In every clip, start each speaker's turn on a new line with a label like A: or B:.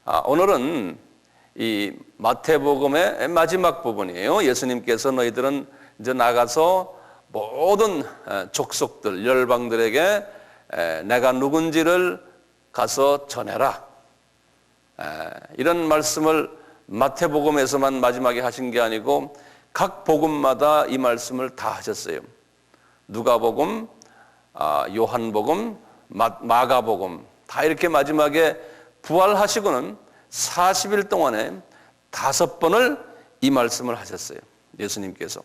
A: 오늘은 이 마태복음의 마지막 부분이에요. 예수님께서 너희들은 이제 나가서 모든 족속들, 열방들에게 내가 누군지를 가서 전해라. 이런 말씀을 마태복음에서만 마지막에 하신 게 아니고 각 복음마다 이 말씀을 다 하셨어요. 누가복음, 요한복음, 마가복음 다 이렇게 마지막에 부활하시고는 40일 동안에 5번을 이 말씀을 하셨어요. 예수님께서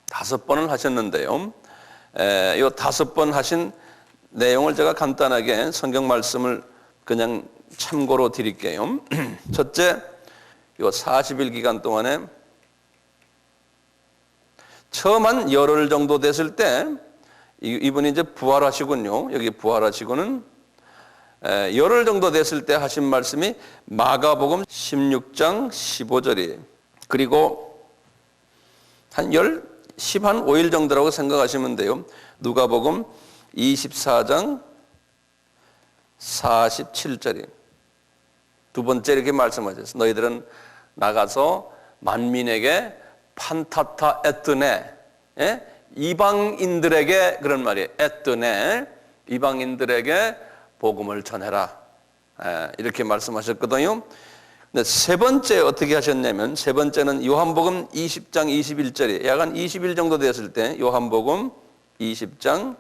A: 5번을 하셨는데요. 이 5번 하신 내용을 제가 간단하게 성경 말씀을 그냥 참고로 드릴게요. 첫째, 이 40일 기간 동안에 처음 한 열흘 정도 됐을 때 이분이 이제 부활하시군요. 여기 부활하시고는 열흘 정도 됐을 때 하신 말씀이 마가복음 16장 15절이에요. 그리고 한 15일 정도라고 생각하시면 돼요. 누가복음 24장 47절이에요. 두 번째 이렇게 말씀하셨어요. 너희들은 나가서 만민에게 판타타 에뜨네, 이방인들에게, 그런 말이에요. 에뜨네, 이방인들에게 복음을 전해라. 이렇게 말씀하셨거든요. 근데 세 번째 어떻게 하셨냐면, 세 번째는 요한복음 20장 21절에 약간 20일 정도 됐을 때 요한복음 20장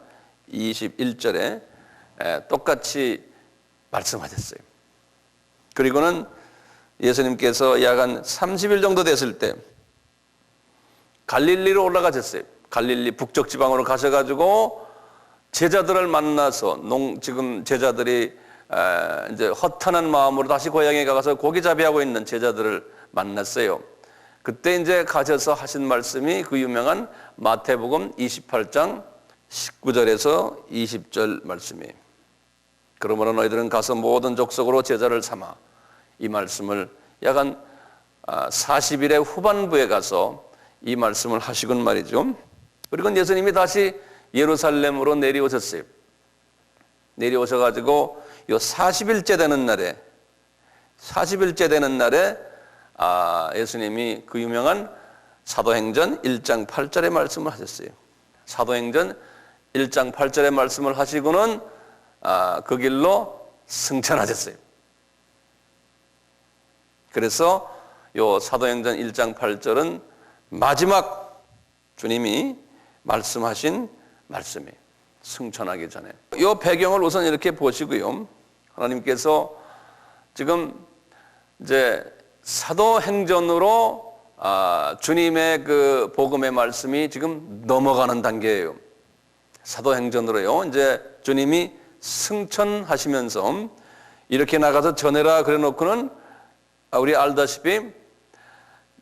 A: 21절에 똑같이 말씀하셨어요. 그리고는 예수님께서 약간 30일 정도 됐을 때 갈릴리로 올라가셨어요. 갈릴리 북쪽 지방으로 가셔가지고 제자들을 만나서 지금 제자들이 이제 허탄한 마음으로 다시 고향에 가서 고기잡이하고 있는 제자들을 만났어요. 그때 이제 가셔서 하신 말씀이 그 유명한 마태복음 28장 19절에서 20절 말씀이에요. 그러므로 너희들은 가서 모든 족속으로 제자를 삼아, 이 말씀을 약간 40일의 후반부에 가서 이 말씀을 하시곤 말이죠. 그리고 예수님이 다시 예루살렘으로 내려오셨어요. 내려오셔가지고 요 40일째 되는 날에 예수님이 그 유명한 사도행전 1장 8절의 말씀을 하셨어요. 사도행전 1장 8절의 말씀을 하시고는 그 길로 승천하셨어요. 그래서 요 사도행전 1장 8절은 마지막 주님이 말씀하신 말씀이에요. 승천하기 전에. 이 배경을 우선 이렇게 보시고요. 하나님께서 지금 이제 사도행전으로 주님의 그 복음의 말씀이 지금 넘어가는 단계예요. 사도행전으로요. 이제 주님이 승천하시면서 이렇게 나가서 전해라 그래 놓고는 우리 알다시피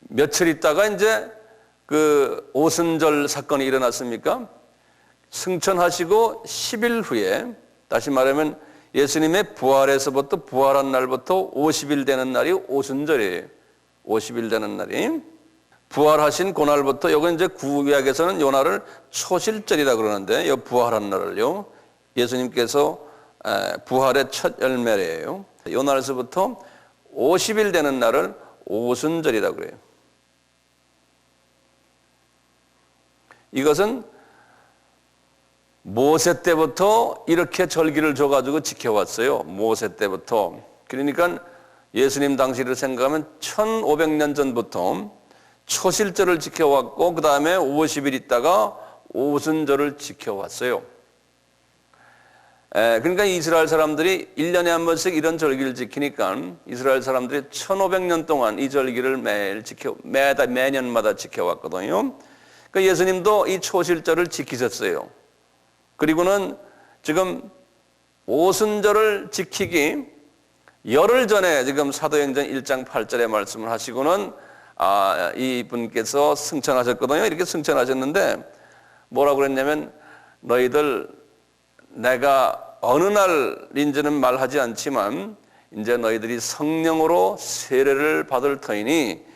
A: 며칠 있다가 이제 그 오순절 사건이 일어났습니까? 승천하시고 10일 후에, 다시 말하면 예수님의 부활에서부터 부활한 날부터 50일 되는 날이 오순절이에요. 50일 되는 날이. 부활하신 그날부터, 이건 이제 구약에서는 요 날을 초실절이라 그러는데, 이 부활한 날을요, 예수님께서 부활의 첫 열매래요. 요 날에서부터 50일 되는 날을 오순절이라고 그래요. 이것은 모세 때부터 이렇게 절기를 줘가지고 지켜왔어요. 모세 때부터. 그러니까 예수님 당시를 생각하면 1500년 전부터 초실절을 지켜왔고 그 다음에 50일 있다가 오순절을 지켜왔어요. 그러니까 이스라엘 사람들이 1년에 한 번씩 이런 절기를 지키니까 이스라엘 사람들이 1500년 동안 이 절기를 매년마다 지켜왔거든요. 그러니까 예수님도 이 초실절을 지키셨어요. 그리고는 지금 오순절을 지키기 열흘 전에 지금 사도행전 1장 8절에 말씀을 하시고는 이분께서 승천하셨거든요. 이렇게 승천하셨는데 뭐라고 그랬냐면, 너희들 내가 어느 날인지는 말하지 않지만 이제 너희들이 성령으로 세례를 받을 터이니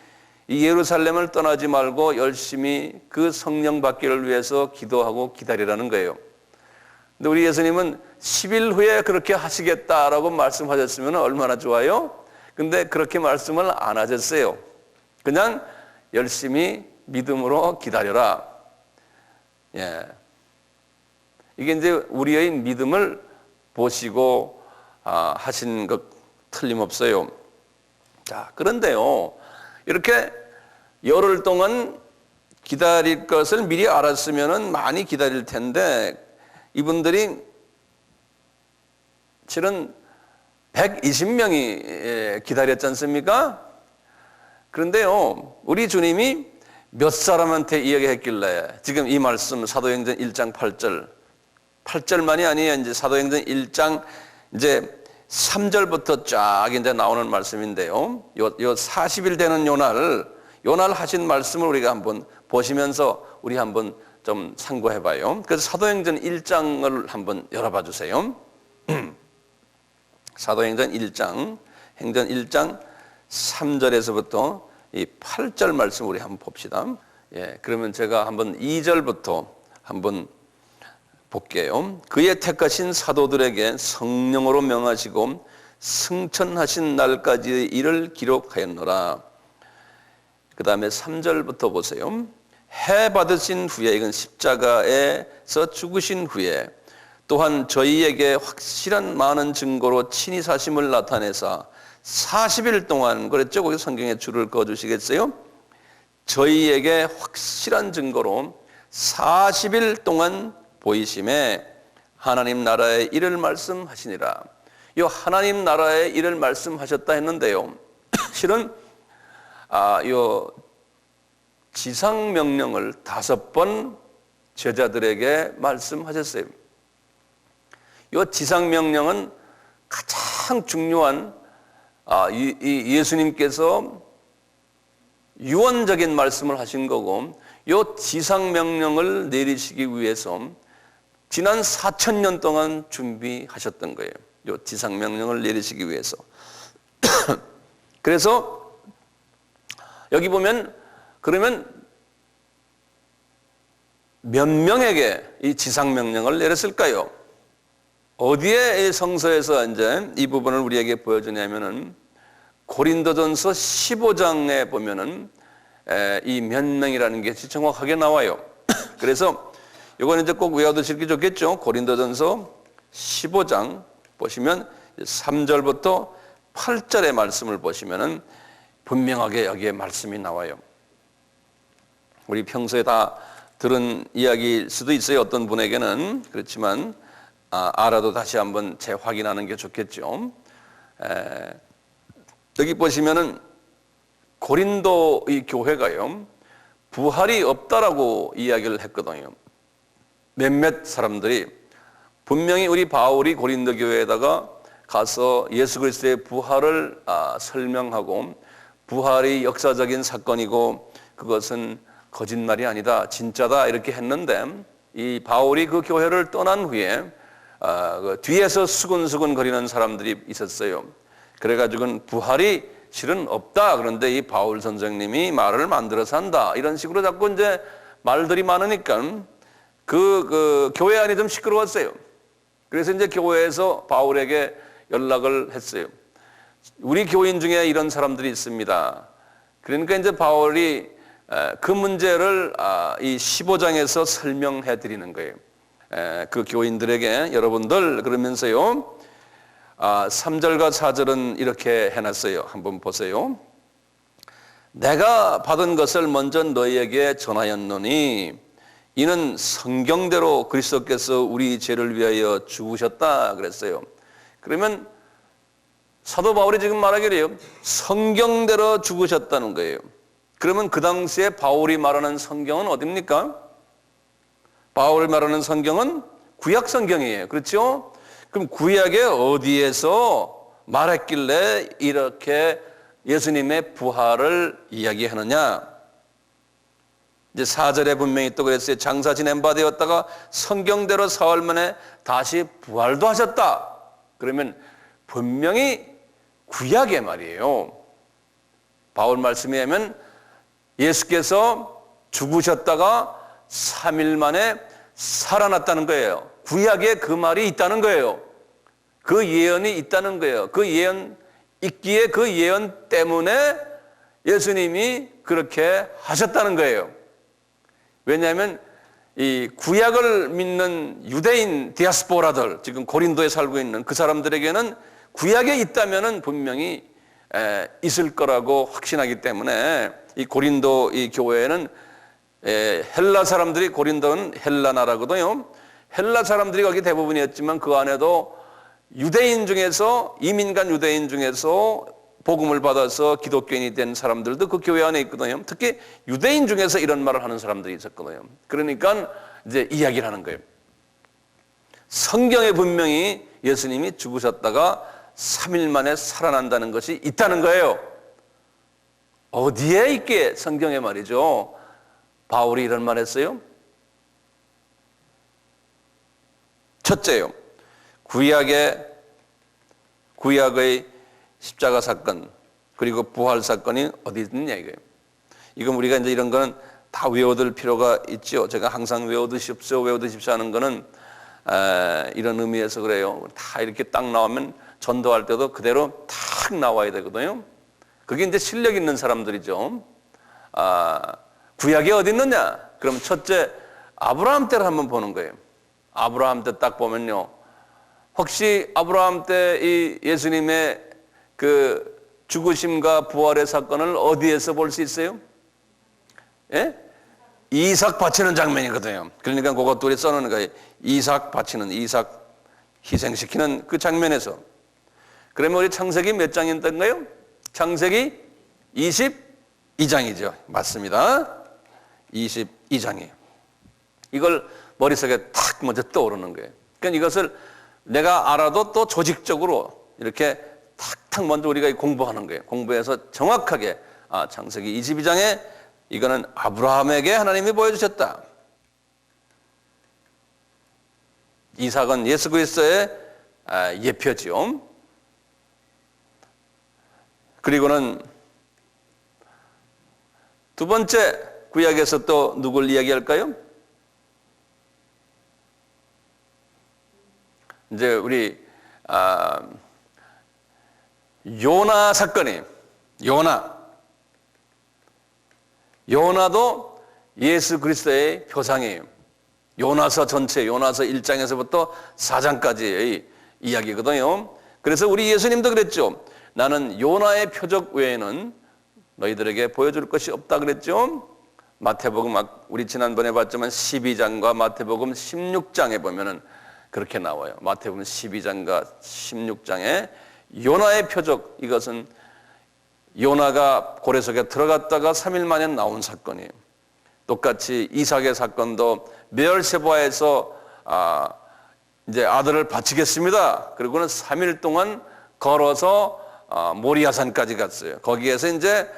A: 이 예루살렘을 떠나지 말고 열심히 그 성령 받기를 위해서 기도하고 기다리라는 거예요. 근데 우리 예수님은 10일 후에 그렇게 하시겠다라고 말씀하셨으면 얼마나 좋아요? 근데 그렇게 말씀을 안 하셨어요. 그냥 열심히 믿음으로 기다려라. 예. 이게 이제 우리의 믿음을 보시고 하신 것 틀림없어요. 자, 그런데요, 이렇게 열흘 동안 기다릴 것을 미리 알았으면 많이 기다릴 텐데, 이분들이 실은 120명이 기다렸지 않습니까? 그런데요, 우리 주님이 몇 사람한테 이야기했길래 지금 이 말씀 사도행전 1장 8절만이 아니에요. 이제 사도행전 1장 이제 3절부터 쫙 이제 나오는 말씀인데요. 요 40일 되는 요날 하신 말씀을 우리가 한번 보시면서 우리 한번 좀 참고해 봐요. 그래서 사도행전 1장을 한번 열어봐 주세요. 사도행전 1장, 행전 1장 3절에서부터 이 8절 말씀 우리 한번 봅시다. 예, 그러면 제가 한번 2절부터 한번 볼게요. 그의 택하신 사도들에게 성령으로 명하시고 승천하신 날까지의 일을 기록하였노라. 그 다음에 3절부터 보세요. 해 받으신 후에, 이건 십자가에서 죽으신 후에 또한 저희에게 확실한 많은 증거로 친히 사심을 나타내사 40일 동안, 그랬죠? 거기 성경에 줄을 그어주시겠어요? 저희에게 확실한 증거로 40일 동안 보이심에 하나님 나라의 일을 말씀하시니라. 이 하나님 나라의 일을 말씀하셨다 했는데요. 실은 요 지상명령을 5번 제자들에게 말씀하셨어요. 이 지상명령은 가장 중요한 예수님께서 유언적인 말씀을 하신 거고, 이 지상명령을 내리시기 위해서 지난 4,000년 동안 준비하셨던 거예요. 이 지상명령을 내리시기 위해서. 그래서 여기 보면, 그러면 몇 명에게 이 지상명령을 내렸을까요? 어디에 이 성서에서 이제 이 부분을 우리에게 보여주냐면은 고린도전서 15장에 보면은 이 몇 명이라는 게 정확하게 나와요. 그래서 이건 이제 꼭 외워두실 게 좋겠죠. 고린도전서 15장 보시면 3절부터 8절의 말씀을 보시면은 분명하게 여기에 말씀이 나와요. 우리 평소에 다 들은 이야기일 수도 있어요. 어떤 분에게는. 그렇지만 알아도 다시 한번 재확인하는 게 좋겠죠. 여기 보시면은 고린도 이 교회가요, 부활이 없다라고 이야기를 했거든요. 몇몇 사람들이 분명히 우리 바울이 고린도 교회에다가 가서 예수 그리스도의 부활을 설명하고, 부활이 역사적인 사건이고 그것은 거짓말이 아니다, 진짜다 이렇게 했는데, 이 바울이 그 교회를 떠난 후에 그 뒤에서 수근수근 거리는 사람들이 있었어요. 그래가지고는 부활이 실은 없다. 그런데 이 바울 선생님이 말을 만들어서 한다. 이런 식으로 자꾸 이제 말들이 많으니까 그 교회 안이 좀 시끄러웠어요. 그래서 이제 교회에서 바울에게 연락을 했어요. 우리 교인 중에 이런 사람들이 있습니다. 그러니까 이제 바울이 그 문제를 이 15장에서 설명해 드리는 거예요. 그 교인들에게 여러분들 그러면서요, 3절과 4절은 이렇게 해놨어요. 한번 보세요. 내가 받은 것을 먼저 너희에게 전하였노니 이는 성경대로 그리스도께서 우리 죄를 위하여 죽으셨다 그랬어요. 그러면 사도 바울이 지금 말하기래요, 성경대로 죽으셨다는 거예요. 그러면 그 당시에 바울이 말하는 성경은 어딥니까? 바울이 말하는 성경은 구약 성경이에요. 그렇죠? 그럼 구약에 어디에서 말했길래 이렇게 예수님의 부활을 이야기하느냐? 이제 4절에 분명히 또 그랬어요. 장사 지낸 바 되었다가 성경대로 사흘 만에 다시 부활도 하셨다. 그러면 분명히 구약의 말이에요. 바울 말씀에 하면 예수께서 죽으셨다가 3일 만에 살아났다는 거예요. 구약에 그 말이 있다는 거예요. 그 예언이 있다는 거예요. 그 예언 있기에 그 예언 때문에 예수님이 그렇게 하셨다는 거예요. 왜냐하면 이 구약을 믿는 유대인 디아스포라들, 지금 고린도에 살고 있는 그 사람들에게는 구약에 있다면은 분명히 있을 거라고 확신하기 때문에 이 고린도 이 교회에는 헬라 사람들이, 고린도는 헬라 나라거든요. 헬라 사람들이 거기 대부분이었지만 그 안에도 유대인 중에서, 이민간 유대인 중에서 복음을 받아서 기독교인이 된 사람들도 그 교회 안에 있거든요. 특히 유대인 중에서 이런 말을 하는 사람들이 있었거든요. 그러니까 이제 이야기를 하는 거예요. 성경에 분명히 예수님이 죽으셨다가 3일 만에 살아난다는 것이 있다는 거예요. 어디에 있게? 성경에 말이죠. 바울이 이런 말 했어요. 첫째요, 구약의 십자가 사건, 그리고 부활 사건이 어디 있느냐 이거예요. 이건 우리가 이제 이런 거는 다 외워둘 필요가 있죠. 제가 항상 외워두십시오 하는 거는 이런 의미에서 그래요. 다 이렇게 딱 나오면 전도할 때도 그대로 탁 나와야 되거든요. 그게 이제 실력 있는 사람들이죠. 구약이 어디 있느냐? 그럼 첫째, 아브라함 때를 한번 보는 거예요. 아브라함 때 딱 보면요. 혹시 아브라함 때 이 예수님의 그 죽으심과 부활의 사건을 어디에서 볼 수 있어요? 예? 이삭 바치는 장면이거든요. 그러니까 그것도 우리 써놓는 거예요. 이삭 바치는, 이삭 희생시키는 그 장면에서. 그러면 우리 창세기 몇 장인던가요? 창세기 22장이죠. 맞습니다. 22장이에요. 이걸 머릿속에 탁 먼저 떠오르는 거예요. 그러니까 이것을 내가 알아도 또 조직적으로 이렇게 탁탁 먼저 우리가 공부하는 거예요. 공부해서 정확하게 창세기 22장에 이거는 아브라함에게 하나님이 보여주셨다. 이삭은 예수 그리스도의 예표지요. 그리고는 두 번째, 구약에서 또 누굴 이야기할까요? 이제 우리 요나 사건이, 요나도 예수 그리스도의 표상이에요. 요나서 전체, 요나서 1장에서부터 4장까지의 이야기거든요. 그래서 우리 예수님도 그랬죠. 나는 요나의 표적 외에는 너희들에게 보여줄 것이 없다 그랬죠. 마태복음, 우리 지난번에 봤지만 12장과 마태복음 16장에 보면은 그렇게 나와요. 마태복음 12장과 16장에 요나의 표적, 이것은 요나가 고래 속에 들어갔다가 3일 만에 나온 사건이에요. 똑같이 이삭의 사건도 베엘세바에서 이제 아들을 바치겠습니다. 그리고는 3일 동안 걸어서 모리아산까지 갔어요. 거기에서 이제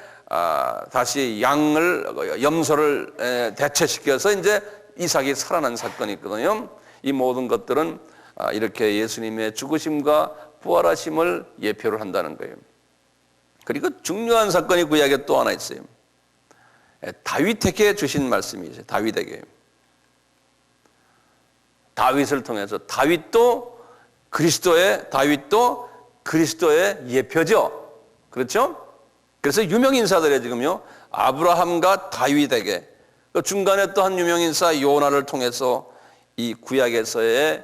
A: 다시 염소를 대체시켜서 이제 이삭이 살아난 사건이 있거든요. 이 모든 것들은 이렇게 예수님의 죽으심과 부활하심을 예표를 한다는 거예요. 그리고 중요한 사건이 구약에 또 하나 있어요. 다윗에게 주신 말씀이죠. 다윗을 통해서 다윗도 그리스도의 예표죠. 그렇죠? 그래서 유명 인사들이 지금요, 아브라함과 다윗에게, 중간에 또 한 유명 인사 요나를 통해서 이 구약에서의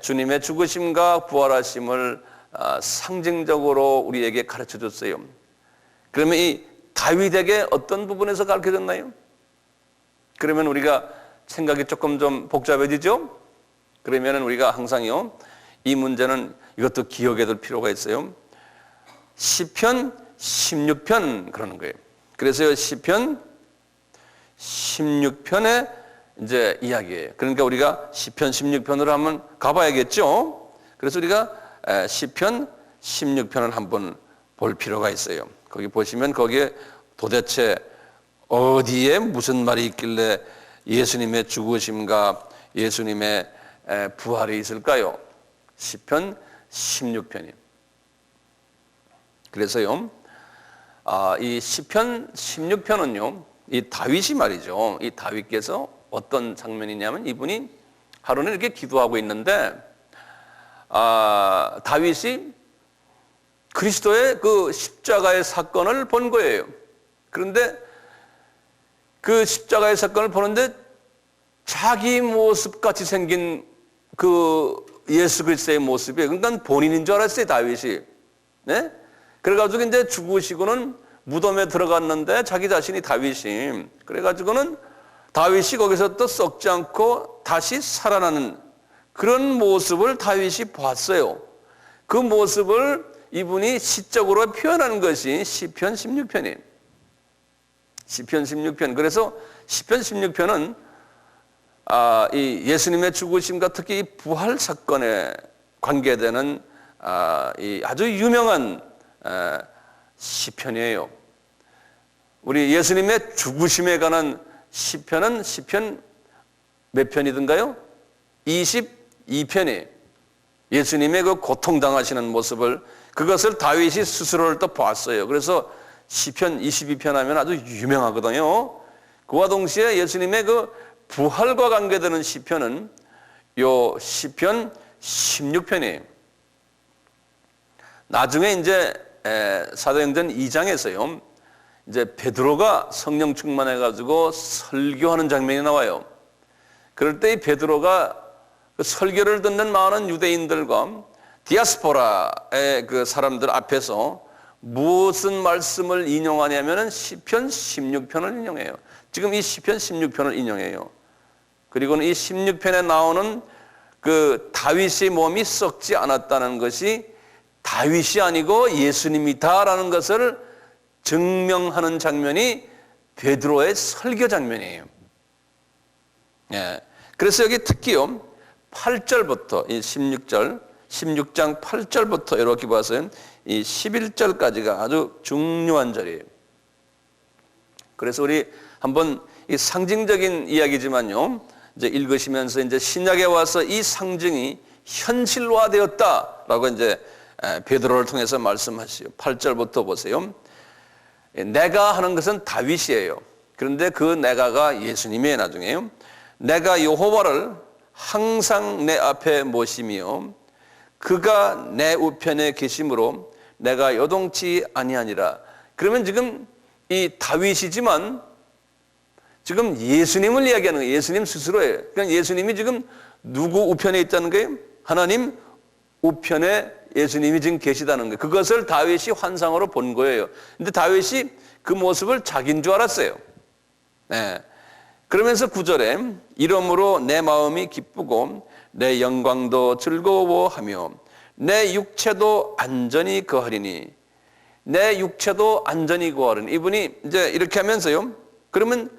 A: 주님의 죽으심과 부활하심을 상징적으로 우리에게 가르쳐 줬어요. 그러면 이 다윗에게 어떤 부분에서 가르쳐 줬나요? 그러면 우리가 생각이 조금 좀 복잡해지죠? 그러면 우리가 항상요, 이 문제는 이것도 기억해 둘 필요가 있어요. 시편 16편 그러는 거예요. 그래서 시편 16편의 이제 이야기예요. 그러니까 우리가 시편 16편으로 한번 가봐야겠죠? 그래서 우리가 시편 16편을 한번 볼 필요가 있어요. 거기 보시면 거기에 도대체 어디에 무슨 말이 있길래 예수님의 죽으심과 예수님의 부활이 있을까요? 시편 16편이에요. 그래서요, 이 시편 16편은요, 이 다윗이 말이죠. 이 다윗께서 어떤 장면이냐면 이분이 하루는 이렇게 기도하고 있는데 다윗이 그리스도의 그 십자가의 사건을 본 거예요. 그런데 그 십자가의 사건을 보는데 자기 모습같이 생긴 그 예수 그리스도의 모습이, 그러니까 본인인 줄 알았어요, 다윗이. 네? 그래가지고 이제 죽으시고는 무덤에 들어갔는데 자기 자신이 다윗이, 그래가지고는 다윗이 거기서 또 썩지 않고 다시 살아나는 그런 모습을 다윗이 봤어요. 그 모습을 이분이 시적으로 표현한 것이 시편 16편이에요. 시편 16편. 그래서 시편 16편은 이 예수님의 죽으심과 특히 이 부활 사건에 관계되는 이 아주 유명한 시편이에요. 우리 예수님의 죽으심에 관한 시편은 시편 몇 편이든가요? 22편이에요. 예수님의 그 고통당하시는 모습을, 그것을 다윗이 스스로를 또 봤어요. 그래서 시편 22편 하면 아주 유명하거든요. 그와 동시에 예수님의 그 부활과 관계되는 시편은 요 시편 16편이에요. 나중에 이제 사도행전 2장에서요. 이제 베드로가 성령 충만해 가지고 설교하는 장면이 나와요. 그럴 때 이 베드로가 그 설교를 듣는 많은 유대인들과 디아스포라의 그 사람들 앞에서 무슨 말씀을 인용하냐면은 시편 16편을 인용해요. 지금 이 시편 16편을 인용해요. 그리고는 이 16편에 나오는 그 다윗의 몸이 썩지 않았다는 것이 다윗이 아니고 예수님이다라는 것을 증명하는 장면이 베드로의 설교 장면이에요. 예. 그래서 여기 특히요 8절부터 이 16장 8절부터 이렇게 봐서는 이 11절까지가 아주 중요한 절이에요. 그래서 우리 한번 이 상징적인 이야기지만요, 이제 읽으시면서 이제 신약에 와서 이 상징이 현실화되었다라고 이제 베드로를 통해서 말씀하시요. 8절부터 보세요. 내가 하는 것은 다윗이에요. 그런데 그 내가가 예수님이에요. 나중에요. 내가 여호와를 항상 내 앞에 모시며 그가 내 우편에 계심으로 내가 요동치 아니하니라. 그러면 지금 이 다윗이지만 지금 예수님을 이야기하는 거예요. 예수님 스스로예요. 그러니까 예수님이 지금 누구 우편에 있다는 거예요? 하나님 우편에 예수님이 지금 계시다는 거예요. 그것을 다윗이 환상으로 본 거예요. 근데 다윗이 그 모습을 자기인 줄 알았어요. 네. 그러면서 9절에 이러므로 내 마음이 기쁘고 내 영광도 즐거워하며 내 육체도 안전히 거하리니, 내 육체도 안전히 거하리니. 이분이 이제 이렇게 하면서요. 그러면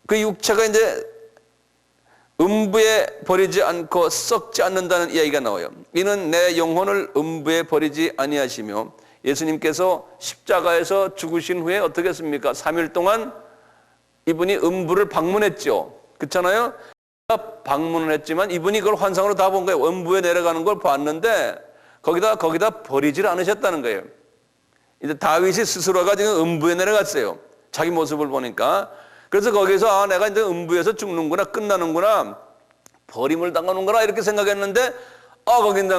A: 그 육체가 이제 음부에 버리지 않고 썩지 않는다는 이야기가 나와요. 이는 내 영혼을 음부에 버리지 아니하시며, 예수님께서 십자가에서 죽으신 후에 어떻게 했습니까? 3일 동안 이분이 음부를 방문했죠. 그렇잖아요? 방문을 했지만 이분이 그걸 환상으로 다 본 거예요. 음부에 내려가는 걸 봤는데 거기다 버리질 않으셨다는 거예요. 이제 다윗이 스스로가 지금 음부에 내려갔어요. 자기 모습을 보니까. 그래서 거기서 내가 이제 음부에서 죽는구나, 끝나는구나, 버림을 당하는구나 이렇게 생각했는데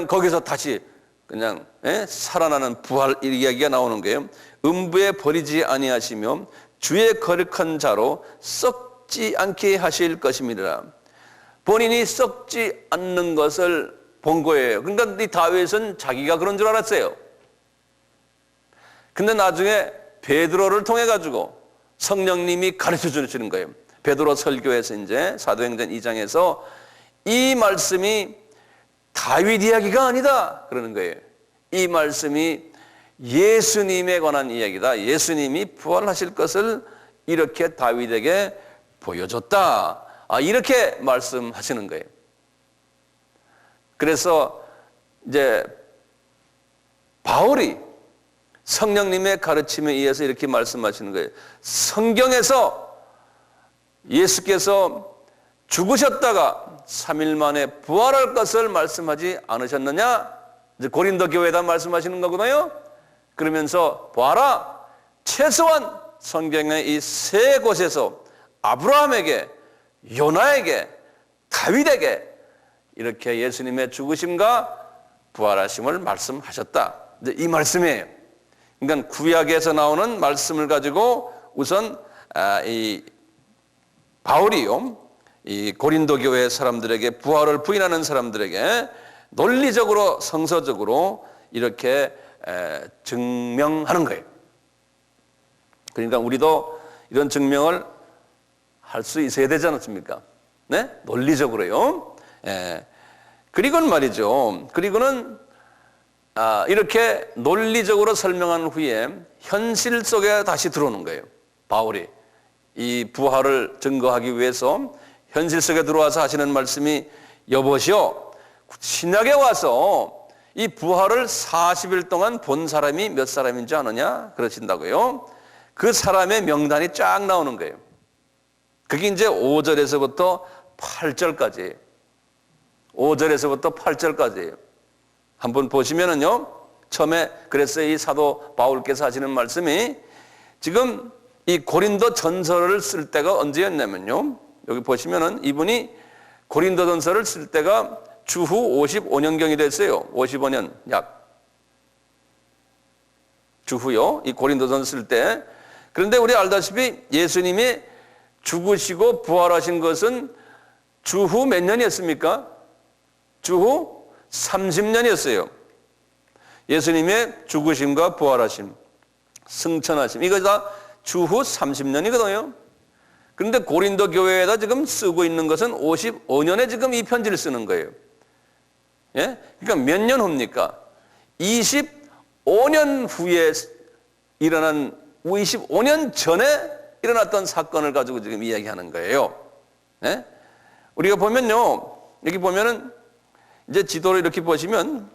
A: 거기서 다시 그냥 살아나는 부활 이야기가 나오는 거예요. 음부에 버리지 아니하시며 주의 거룩한 자로 썩지 않게 하실 것입니다. 본인이 썩지 않는 것을 본 거예요. 그러니까 이 다윗은 자기가 그런 줄 알았어요. 근데 나중에 베드로를 통해 가지고 성령님이 가르쳐 주시는 거예요. 베드로 설교에서 이제 사도행전 2장에서 이 말씀이 다윗 이야기가 아니다 그러는 거예요. 이 말씀이 예수님에 관한 이야기다. 예수님이 부활하실 것을 이렇게 다윗에게 보여줬다. 이렇게 말씀하시는 거예요. 그래서 이제 바울이 성령님의 가르침에 의해서 이렇게 말씀하시는 거예요. 성경에서 예수께서 죽으셨다가 3일 만에 부활할 것을 말씀하지 않으셨느냐? 이제 고린도 교회에다 말씀하시는 거거든요. 그러면서 보아라, 최소한 성경의 이 세 곳에서 아브라함에게 요나에게, 다윗에게 이렇게 예수님의 죽으심과 부활하심을 말씀하셨다. 이제 이 말씀이에요. 그러니까 구약에서 나오는 말씀을 가지고 우선 이 바울이요, 이 고린도 교회 사람들에게, 부활을 부인하는 사람들에게 논리적으로, 성서적으로 이렇게 증명하는 거예요. 그러니까 우리도 이런 증명을 할 수 있어야 되지 않습니까? 네? 논리적으로요. 그리고는 말이죠. 그리고는 이렇게 논리적으로 설명한 후에 현실 속에 다시 들어오는 거예요. 바울이 이 부활을 증거하기 위해서 현실 속에 들어와서 하시는 말씀이, 여보시오, 신약에 와서 이 부활을 40일 동안 본 사람이 몇 사람인지 아느냐? 그러신다고요. 그 사람의 명단이 쫙 나오는 거예요. 그게 이제 5절에서부터 8절까지예요. 5절에서부터 8절까지예요. 한번 보시면은요, 처음에 그래서 이 사도 바울께서 하시는 말씀이, 지금 이 고린도 전서를 쓸 때가 언제였냐면요, 여기 보시면은 이분이 고린도 전서를 쓸 때가 주후 55년경이 됐어요. 55년 약. 주후요, 이 고린도 전서 쓸 때. 그런데 우리 알다시피 예수님이 죽으시고 부활하신 것은 주후 몇 년이었습니까? 주후 30년이었어요. 예수님의 죽으심과 부활하심, 승천하심, 이거 다 주후 30년이거든요. 그런데 고린도 교회에다 지금 쓰고 있는 것은 55년에 지금 이 편지를 쓰는 거예요. 예? 그러니까 몇 년 후입니까? 25년 후에 일어난, 25년 전에 일어났던 사건을 가지고 지금 이야기하는 거예요. 예? 우리가 보면요, 여기 보면은 이제 지도를 이렇게 보시면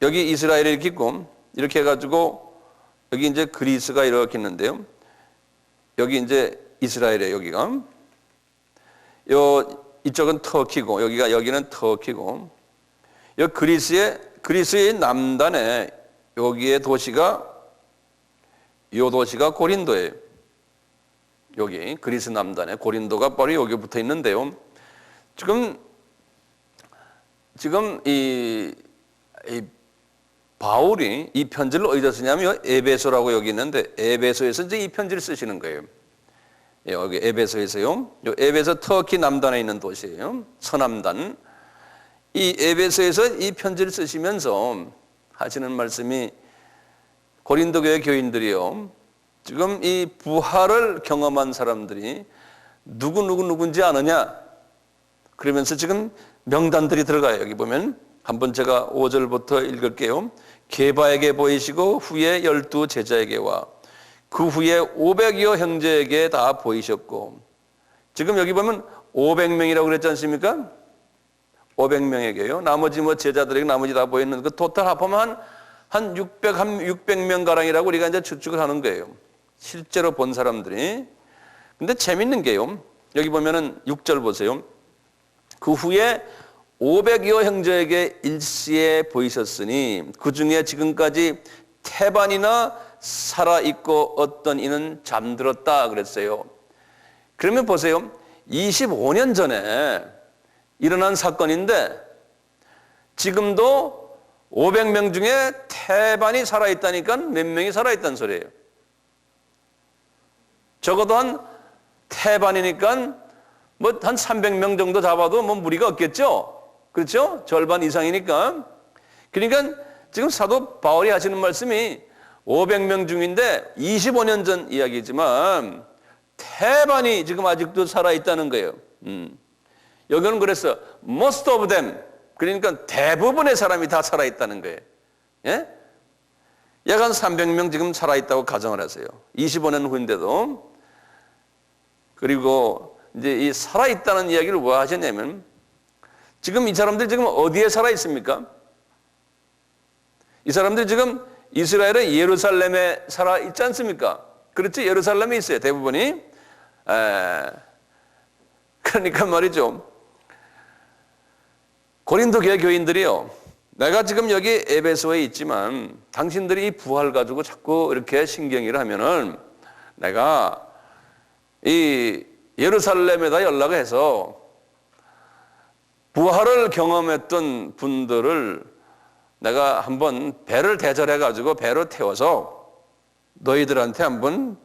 A: 여기 이스라엘이 이렇게 있고, 이렇게 해가지고 여기 이제 그리스가 이렇게 있는데요. 여기 이제 이스라엘이에요, 여기가. 이쪽은 터키고, 여기는 터키고, 여기 그리스의 남단에 여기에 도시가, 이 도시가 고린도예요. 여기 그리스 남단에 고린도가 바로 여기 붙어 있는데요. 지금 이 바울이 이 편지를 어디다 쓰냐면 에베소라고 여기 있는데, 에베소에서 이제 이 편지를 쓰시는 거예요. 여기 에베소에서요. 에베소 터키 남단에 있는 도시예요. 서남단. 이 에베소에서 이 편지를 쓰시면서 하시는 말씀이, 고린도 교회 교인들이요, 지금 이 부활을 경험한 사람들이 누군지 아느냐? 그러면서 지금 명단들이 들어가요. 여기 보면 한번 제가 5절부터 읽을게요. 게바에게 보이시고 후에 12 제자에게와 그 후에 500여 형제에게 다 보이셨고, 지금 여기 보면 500명이라고 그랬지 않습니까? 500명에게요. 나머지 뭐 제자들에게 나머지 다 보이는 그 토탈 합하면 한 600명 가량이라고 우리가 이제 추측을 하는 거예요. 실제로 본 사람들이. 근데 재밌는 게요, 여기 보면은 6절 보세요. 그 후에 500여 형제에게 일시에 보이셨으니 그 중에 지금까지 태반이나 살아있고 어떤 이는 잠들었다 그랬어요. 그러면 보세요. 25년 전에 일어난 사건인데 지금도 500명 중에 태반이 살아있다니까 몇 명이 살아있다는 소리예요. 적어도 한 태반이니까 뭐 한 300명 정도 잡아도 뭐 무리가 없겠죠. 그렇죠? 절반 이상이니까. 그러니까 지금 사도 바울이 하시는 말씀이 500명 중인데 25년 전 이야기지만 태반이 지금 아직도 살아있다는 거예요. 여기는 그래서 most of them, 그러니까 대부분의 사람이 다 살아있다는 거예요. 예? 약 한 300명 지금 살아있다고 가정을 하세요. 25년 후인데도. 그리고 이제 이 살아있다는 이야기를 왜 하셨냐면, 지금 이 사람들 지금 어디에 살아있습니까? 이 사람들 지금 이스라엘의 예루살렘에 살아있지 않습니까? 그렇지? 예루살렘에 있어요, 대부분이. 그러니까 말이죠. 고린도 교회 교인들이요, 내가 지금 여기 에베소에 있지만 당신들이 이 부활 가지고 자꾸 이렇게 신경을 하면은 내가 이 예루살렘에다 연락을 해서 부활을 경험했던 분들을 내가 한번 배를 대절해 가지고 배로 태워서 너희들한테 한번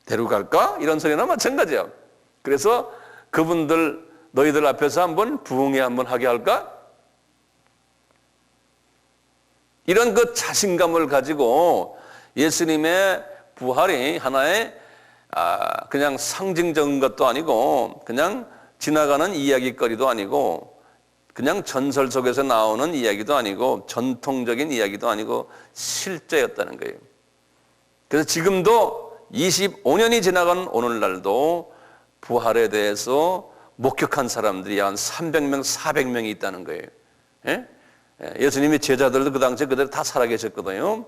A: 데려갈까? 이런 소리나 마찬가지야. 그래서 그분들 너희들 앞에서 한번 부흥회 한번 하게 할까? 이런 그 자신감을 가지고 예수님의 부활이 하나의 그냥 상징적인 것도 아니고 그냥 지나가는 이야기거리도 아니고 그냥 전설 속에서 나오는 이야기도 아니고 전통적인 이야기도 아니고 실제였다는 거예요. 그래서 지금도 25년이 지나간 오늘날도 부활에 대해서 목격한 사람들이 한 300명, 400명이 있다는 거예요. 예? 예수님의 제자들도 그 당시에 그대로 다 살아계셨거든요.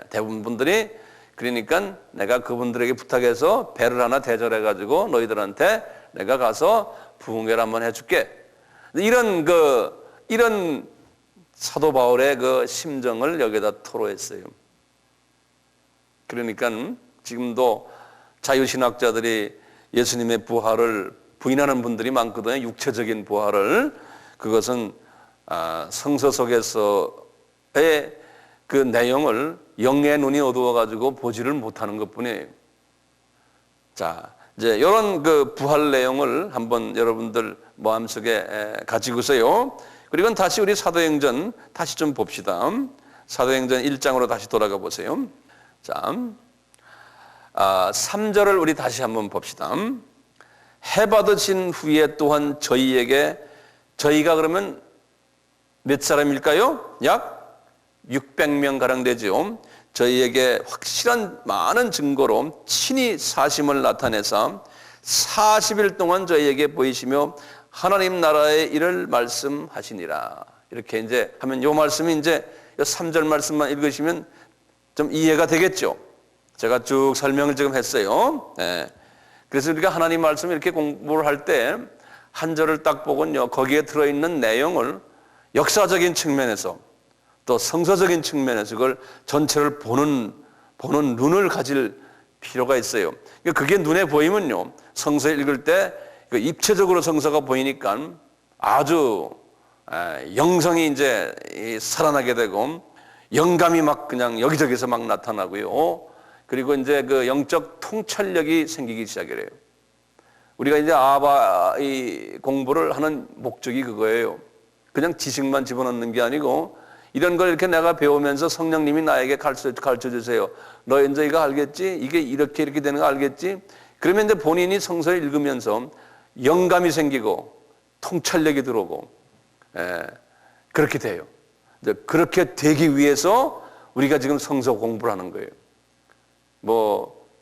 A: 대부분 분들이. 그러니까 내가 그분들에게 부탁해서 배를 하나 대절해가지고 너희들한테 내가 가서 부흥회를 한번 해줄게. 이런 사도 바울의 그 심정을 여기다 토로했어요. 그러니까 지금도 자유신학자들이 예수님의 부활을 부인하는 분들이 많거든요. 육체적인 부활을. 그것은 성서 속에서의 그 내용을 영의 눈이 어두워가지고 보지를 못하는 것뿐이에요. 자, 이제 이런 그 부활 내용을 한번 여러분들 마음속에 가지고서요. 그리고 다시 우리 사도행전 다시 좀 봅시다. 사도행전 1장으로 다시 돌아가 보세요. 자, 3절을 우리 다시 한번 봅시다. 해 받으신 후에 또한 저희가 그러면 몇 사람일까요? 약 600명 가량 되죠. 저희에게 확실한 많은 증거로 친히 사심을 나타내사 40일 동안 저희에게 보이시며 하나님 나라의 일을 말씀하시니라. 이렇게 이제 하면 요 말씀이 이제 3절 말씀만 읽으시면 좀 이해가 되겠죠. 제가 쭉 설명을 지금 했어요. 네. 그래서 우리가 하나님 말씀을 이렇게 공부를 할 때 한 절을 딱 보고요. 거기에 들어있는 내용을 역사적인 측면에서 또 성서적인 측면에서 그걸 전체를 보는 눈을 가질 필요가 있어요. 그게 눈에 보이면요. 성서 읽을 때 입체적으로 성서가 보이니까 아주 영성이 이제 살아나게 되고 영감이 막 그냥 여기저기서 막 나타나고요. 그리고 이제 그 영적 통찰력이 생기기 시작을 해요. 우리가 이제 이 공부를 하는 목적이 그거예요. 그냥 지식만 집어넣는 게 아니고 이런 걸 이렇게 내가 배우면서 성령님이 나에게 가르쳐 주세요. 너 이제 이거 알겠지? 이게 이렇게 되는 거 알겠지? 그러면 이제 본인이 성서를 읽으면서 영감이 생기고 통찰력이 들어오고 그렇게 돼요. 이제 그렇게 되기 위해서 우리가 지금 성서 공부를 하는 거예요.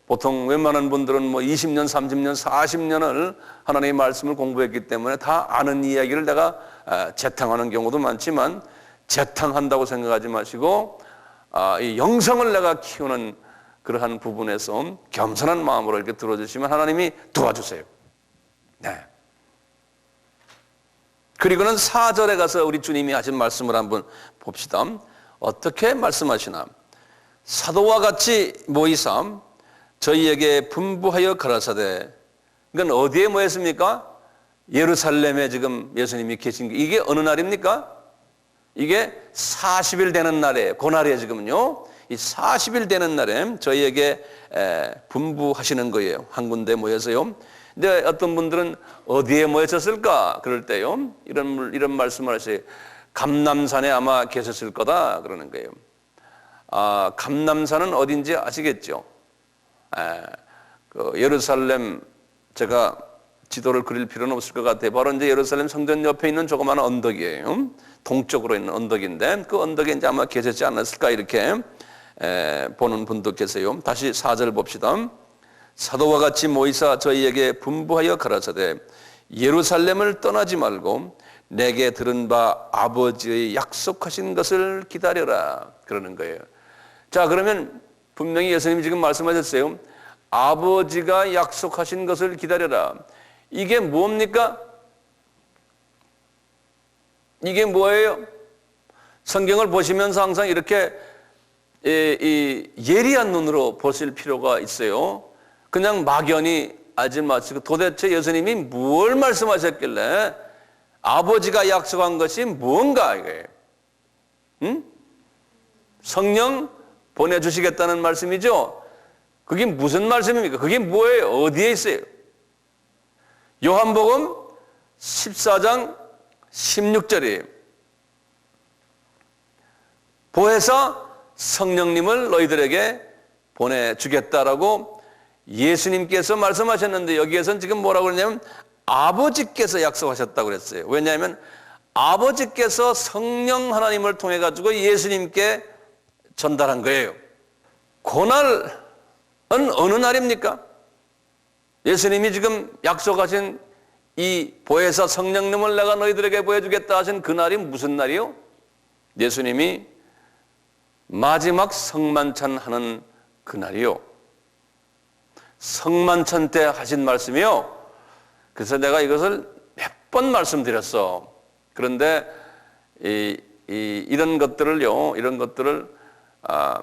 A: 보통 웬만한 분들은 20년, 30년, 40년을 하나님의 말씀을 공부했기 때문에 다 아는 이야기를 내가 재탕하는 경우도 많지만 재탕한다고 생각하지 마시고 이 영성을 내가 키우는 그러한 부분에서 겸손한 마음으로 이렇게 들어주시면 하나님이 도와주세요. 네. 그리고는 4절에 가서 우리 주님이 하신 말씀을 한번 봅시다. 어떻게 말씀하시나? 사도와 같이 모이사 저희에게 분부하여 가라사대. 그건 어디에 모였습니까? 예루살렘에 지금 예수님이 계신 게 이게 어느 날입니까? 이게 40일 되는 날에 그 날에 지금요. 이 40일 되는 날에 저희에게 분부하시는 거예요. 한 군데 모여서요. 근데 어떤 분들은 어디에 모였었을까? 그럴 때요. 이런 말씀을 하세요. 감람산에 아마 계셨을 거다 그러는 거예요. 감람산은 어딘지 아시겠죠? 예루살렘 제가 지도를 그릴 필요는 없을 것 같아요. 바로 이제 예루살렘 성전 옆에 있는 조그마한 언덕이에요. 동쪽으로 있는 언덕인데 그 언덕에 이제 아마 계셨지 않았을까 이렇게 보는 분도 계세요. 다시 4절 봅시다. 사도와 같이 모이사 저희에게 분부하여 가라사대 예루살렘을 떠나지 말고 내게 들은 바 아버지의 약속하신 것을 기다려라 그러는 거예요. 자, 그러면 분명히 예수님이 지금 말씀하셨어요. 아버지가 약속하신 것을 기다려라. 이게 뭡니까? 이게 뭐예요? 성경을 보시면서 항상 이렇게 예리한 눈으로 보실 필요가 있어요. 그냥 막연히 알지 마시고 도대체 예수님이 뭘 말씀하셨길래 아버지가 약속한 것이 뭔가 이거예요. 응? 성령 보내주시겠다는 말씀이죠. 그게 무슨 말씀입니까? 그게 뭐예요? 어디에 있어요? 요한복음 14장 16절이에요. 보혜사 성령님을 너희들에게 보내주겠다라고 예수님께서 말씀하셨는데 여기에서는 지금 뭐라고 그러냐면 아버지께서 약속하셨다고 그랬어요. 왜냐하면 아버지께서 성령 하나님을 통해 가지고 예수님께 전달한 거예요. 그날은 어느 날입니까? 예수님이 지금 약속하신 이 보혜사 성령님을 내가 너희들에게 보여주겠다 하신 그날이 무슨 날이요? 예수님이 마지막 성만찬 하는 그날이요. 성만찬 때 하신 말씀이요. 그래서 내가 이것을 몇 번 말씀드렸어. 그런데 이런 것들을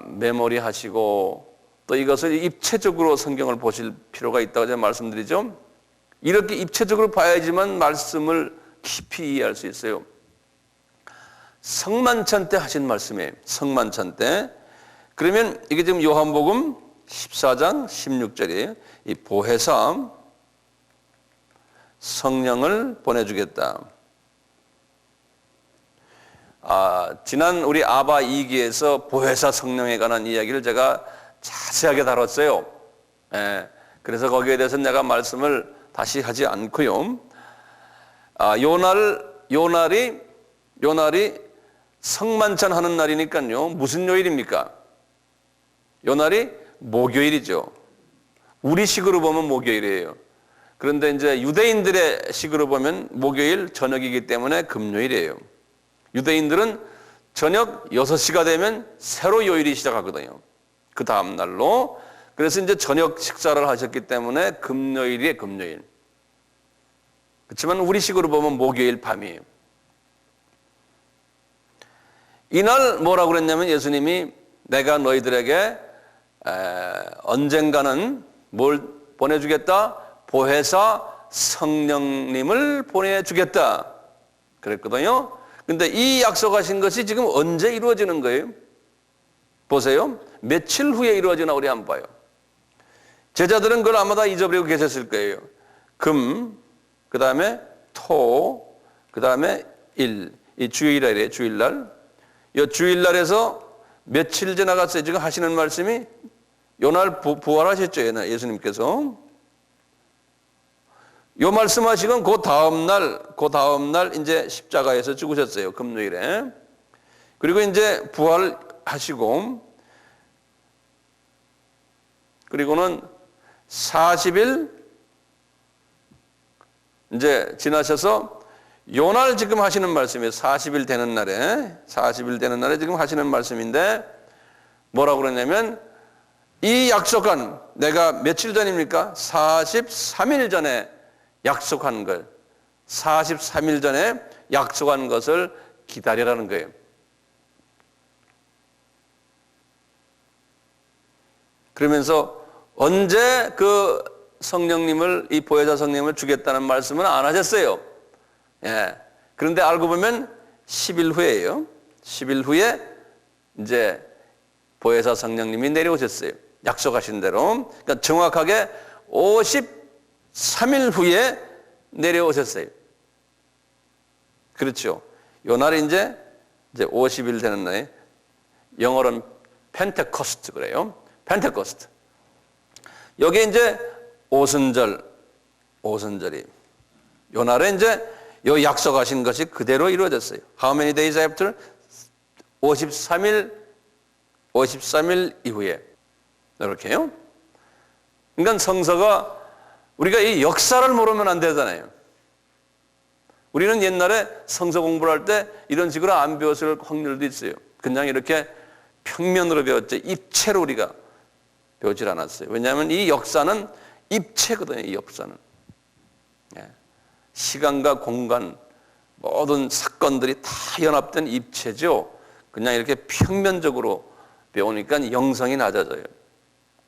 A: 메모리하시고 또 이것을 입체적으로 성경을 보실 필요가 있다고 제가 말씀드리죠. 이렇게 입체적으로 봐야지만 말씀을 깊이 이해할 수 있어요. 성만찬 때 하신 말씀이에요. 성만찬 때. 그러면 이게 지금 요한복음 14장 16절이에요. 이 보혜사 성령을 보내주겠다. 지난 우리 아바 2기에서 보혜사 성령에 관한 이야기를 제가 자세하게 다뤘어요. 그래서 거기에 대해서 내가 말씀을 다시 하지 않고요. 요날이 성만찬 하는 날이니까요. 무슨 요일입니까? 요날이 목요일이죠. 우리 식으로 보면 목요일이에요. 그런데 이제 유대인들의 식으로 보면 목요일 저녁이기 때문에 금요일이에요. 유대인들은 저녁 6시가 되면 새로 요일이 시작하거든요. 그 다음 날로. 그래서 이제 저녁 식사를 하셨기 때문에 금요일이에요, 금요일. 그렇지만 우리 식으로 보면 목요일 밤이에요. 이날 뭐라고 그랬냐면 예수님이 내가 너희들에게 언젠가는 뭘 보내주겠다? 보혜사 성령님을 보내주겠다 그랬거든요. 근데 이 약속하신 것이 지금 언제 이루어지는 거예요? 보세요. 며칠 후에 이루어지나 우리 한번 봐요. 제자들은 그걸 아마 다 잊어버리고 계셨을 거예요. 금, 그 다음에 토, 그 다음에 일. 이 주일날이에요. 주일날. 이 주일날에서 며칠 지나갔어요. 지금 하시는 말씀이 요날 부활하셨죠. 예수님께서. 요 말씀하시건 그 다음날 이제 십자가에서 죽으셨어요. 금요일에. 그리고 이제 부활하시고, 그리고는 40일 이제 지나셔서 요날 지금 하시는 말씀이에요. 40일 되는 날에 지금 하시는 말씀인데 뭐라고 그러냐면 이 약속한 내가 며칠 전입니까? 43일 전에 약속한 걸 43일 전에 약속한 것을 기다리라는 거예요. 그러면서 언제 그 성령님을 이 보혜사 성령님을 주겠다는 말씀은 안 하셨어요. 예. 그런데 알고 보면 10일 후에요. 10일 후에 이제 보혜사 성령님이 내려오셨어요. 약속하신 대로. 그러니까 정확하게 53일 후에 내려오셨어요. 그렇죠. 요 날이 이제 50일 되는 날에 영어로는 펜테코스트 그래요. 펜테코스트. 여기 이제 오순절이. 요 날에 이제 요 약속하신 것이 그대로 이루어졌어요. How many days after? 53일 이후에. 이렇게요. 그러니까 성서가 우리가 이 역사를 모르면 안 되잖아요. 우리는 옛날에 성서 공부를 할 때 이런 식으로 안 배웠을 확률도 있어요. 그냥 이렇게 평면으로 배웠죠. 입체로 우리가 배우질 않았어요. 왜냐하면 이 역사는 입체거든요. 이 역사는. 시간과 공간 모든 사건들이 다 연합된 입체죠. 그냥 이렇게 평면적으로 배우니까 영성이 낮아져요.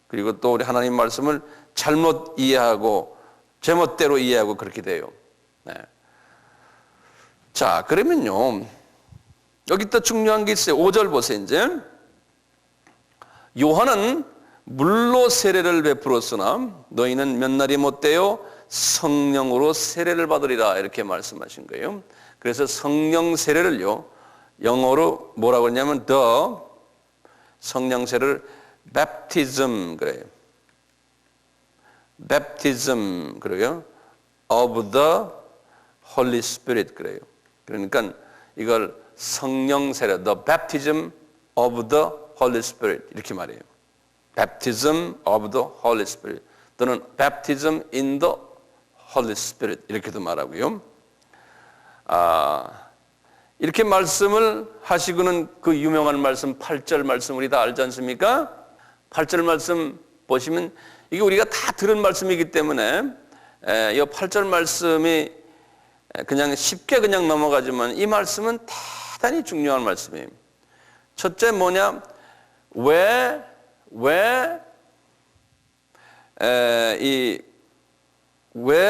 A: 그리고 또 우리 하나님 말씀을 잘못 이해하고 제멋대로 이해하고 그렇게 돼요. 네. 자, 그러면요. 여기 또 중요한 게 있어요. 5절 보세요, 이제. 요한은 물로 세례를 베풀었으나 너희는 몇 날이 못되어 성령으로 세례를 받으리라 이렇게 말씀하신 거예요. 그래서 성령 세례를요. 영어로 뭐라고 했냐면 성령 세례를 baptism 그래요. baptism 그래요. of the Holy Spirit 그래요. 그러니까 이걸 성령 세례, the baptism of the Holy Spirit 이렇게 말해요. baptism of the Holy Spirit 또는 baptism in the Holy Spirit 이렇게도 말하고요. 이렇게 말씀을 하시고는 그 유명한 말씀 8절 말씀 우리 다 알지 않습니까? 8절 말씀 보시면 이게 우리가 다 들은 말씀이기 때문에 이 8절 말씀이 그냥 쉽게 그냥 넘어가지만 이 말씀은 대단히 중요한 말씀이에요. 첫째 뭐냐? 왜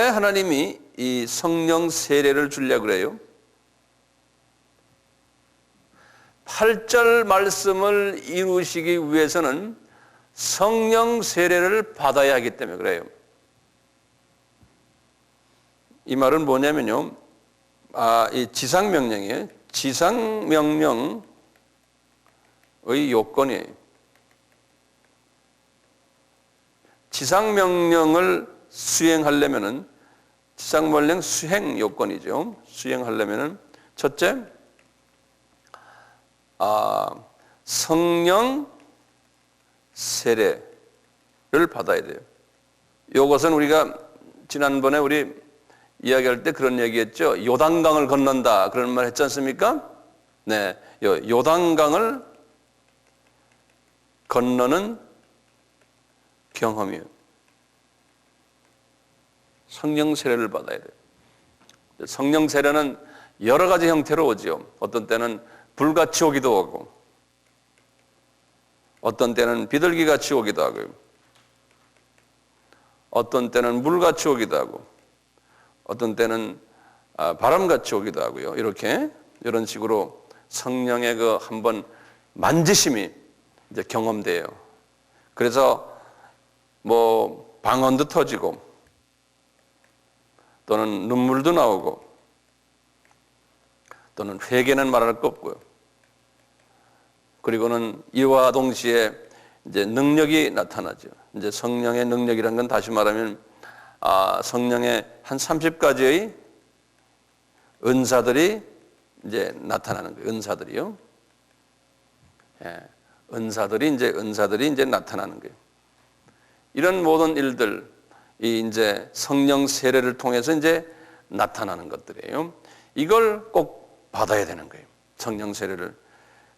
A: 하나님이 이 성령 세례를 주려고 그래요? 8절 말씀을 이루시기 위해서는 성령 세례를 받아야 하기 때문에 그래요. 이 말은 뭐냐면요. 이 지상명령이에요. 지상명령의 요건이에요. 지상명령을 수행하려면은 지상명령 수행 요건이죠. 수행하려면은 첫째, 성령 세례를 받아야 돼요. 이것은 우리가 지난번에 우리 이야기할 때 그런 얘기했죠. 요단강을 건넌다 그런 말 했지 않습니까? 네, 요단강을 건너는 경험이에요. 성령 세례를 받아야 돼요. 성령 세례는 여러 가지 형태로 오죠. 어떤 때는 불같이 오기도 하고 어떤 때는 비둘기같이 오기도 하고요. 어떤 때는 물같이 오기도 하고 어떤 때는 바람같이 오기도 하고요. 이런 식으로 성령의 그 한번 만지심이 이제 경험돼요. 그래서 뭐 방언도 터지고 또는 눈물도 나오고 또는 회개는 말할 것 없고요. 그리고는 이와 동시에 이제 능력이 나타나죠. 이제 성령의 능력이라는 건 다시 말하면 성령의 한 30가지의 은사들이 이제 나타나는 거예요. 은사들이요. 예, 은사들이 이제 나타나는 거예요. 이런 모든 일들이 이제 성령 세례를 통해서 이제 나타나는 것들이에요. 이걸 꼭 받아야 되는 거예요. 성령 세례를.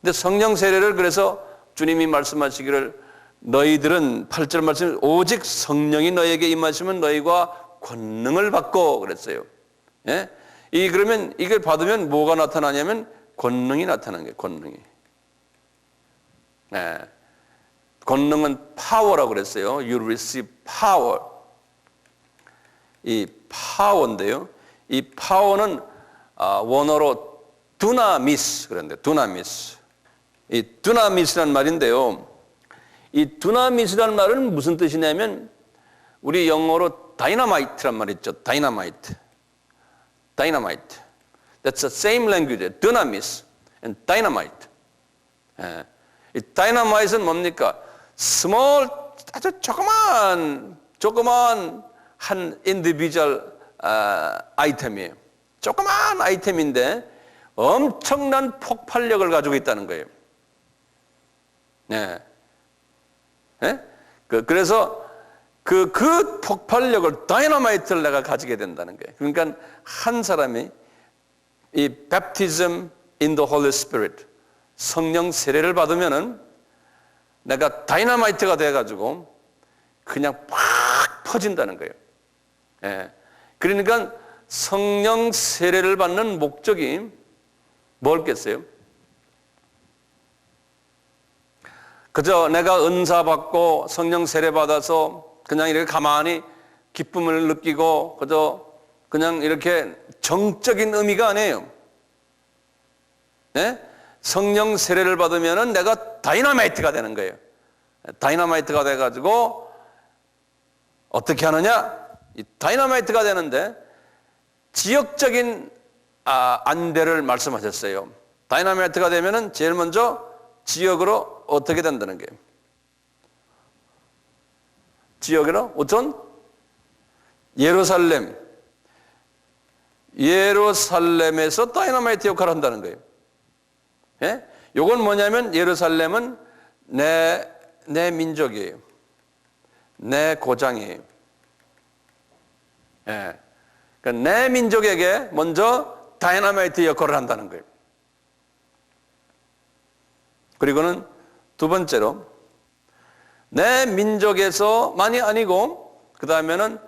A: 근데 성령 세례를 그래서 주님이 말씀하시기를 너희들은 8절 말씀 오직 성령이 너희에게 임하시면 너희가 권능을 받고 그랬어요. 예? 그러면 이걸 받으면 뭐가 나타나냐면 권능이 나타나는 거예요. 권능이. 예. 권능은 파워라고 그랬어요. You receive power. 이 파워인데요. 이 파워는 원어로 두나미스 그런데 두나미스. 이 두나미스란 말인데요. 이 두나미스란 말은 무슨 뜻이냐면 우리 영어로 다이너마이트란 말 있죠. 다이너마이트. 다이너마이트. That's the same language. dunamis and dynamite. 예. 이 다이너마이트는 뭡니까? small 아주 조그만 한 individual 아이템이에요. 조그만 아이템인데 엄청난 폭발력을 가지고 있다는 거예요. 네. 네? 그래서 그 폭발력을 다이너마이트를 내가 가지게 된다는 거예요. 그러니까 한 사람이 이 baptism in the Holy Spirit 성령 세례를 받으면은 내가 다이너마이트가 돼가지고 그냥 팍 퍼진다는 거예요. 예. 그러니까 성령 세례를 받는 목적이 뭘겠어요? 그저 내가 은사 받고 성령 세례 받아서 그냥 이렇게 가만히 기쁨을 느끼고 그냥 이렇게 정적인 의미가 아니에요. 네? 성령 세례를 받으면은 내가 다이너마이트가 되는 거예요. 다이너마이트가 돼가지고 어떻게 하느냐? 이 다이너마이트가 되는데 지역적인 안배를 말씀하셨어요. 다이너마이트가 되면은 제일 먼저 지역으로 어떻게 된다는 거예요. 지역으로 우선 예루살렘에서 다이너마이트 역할을 한다는 거예요. 예? 요건 뭐냐면 예루살렘은 내 민족이에요. 내 고장이에요. 예. 그러니까 내 민족에게 먼저 다이너마이트 역할을 한다는 거예요. 그리고는 두 번째로 내 민족에서만이 아니고 그 다음에는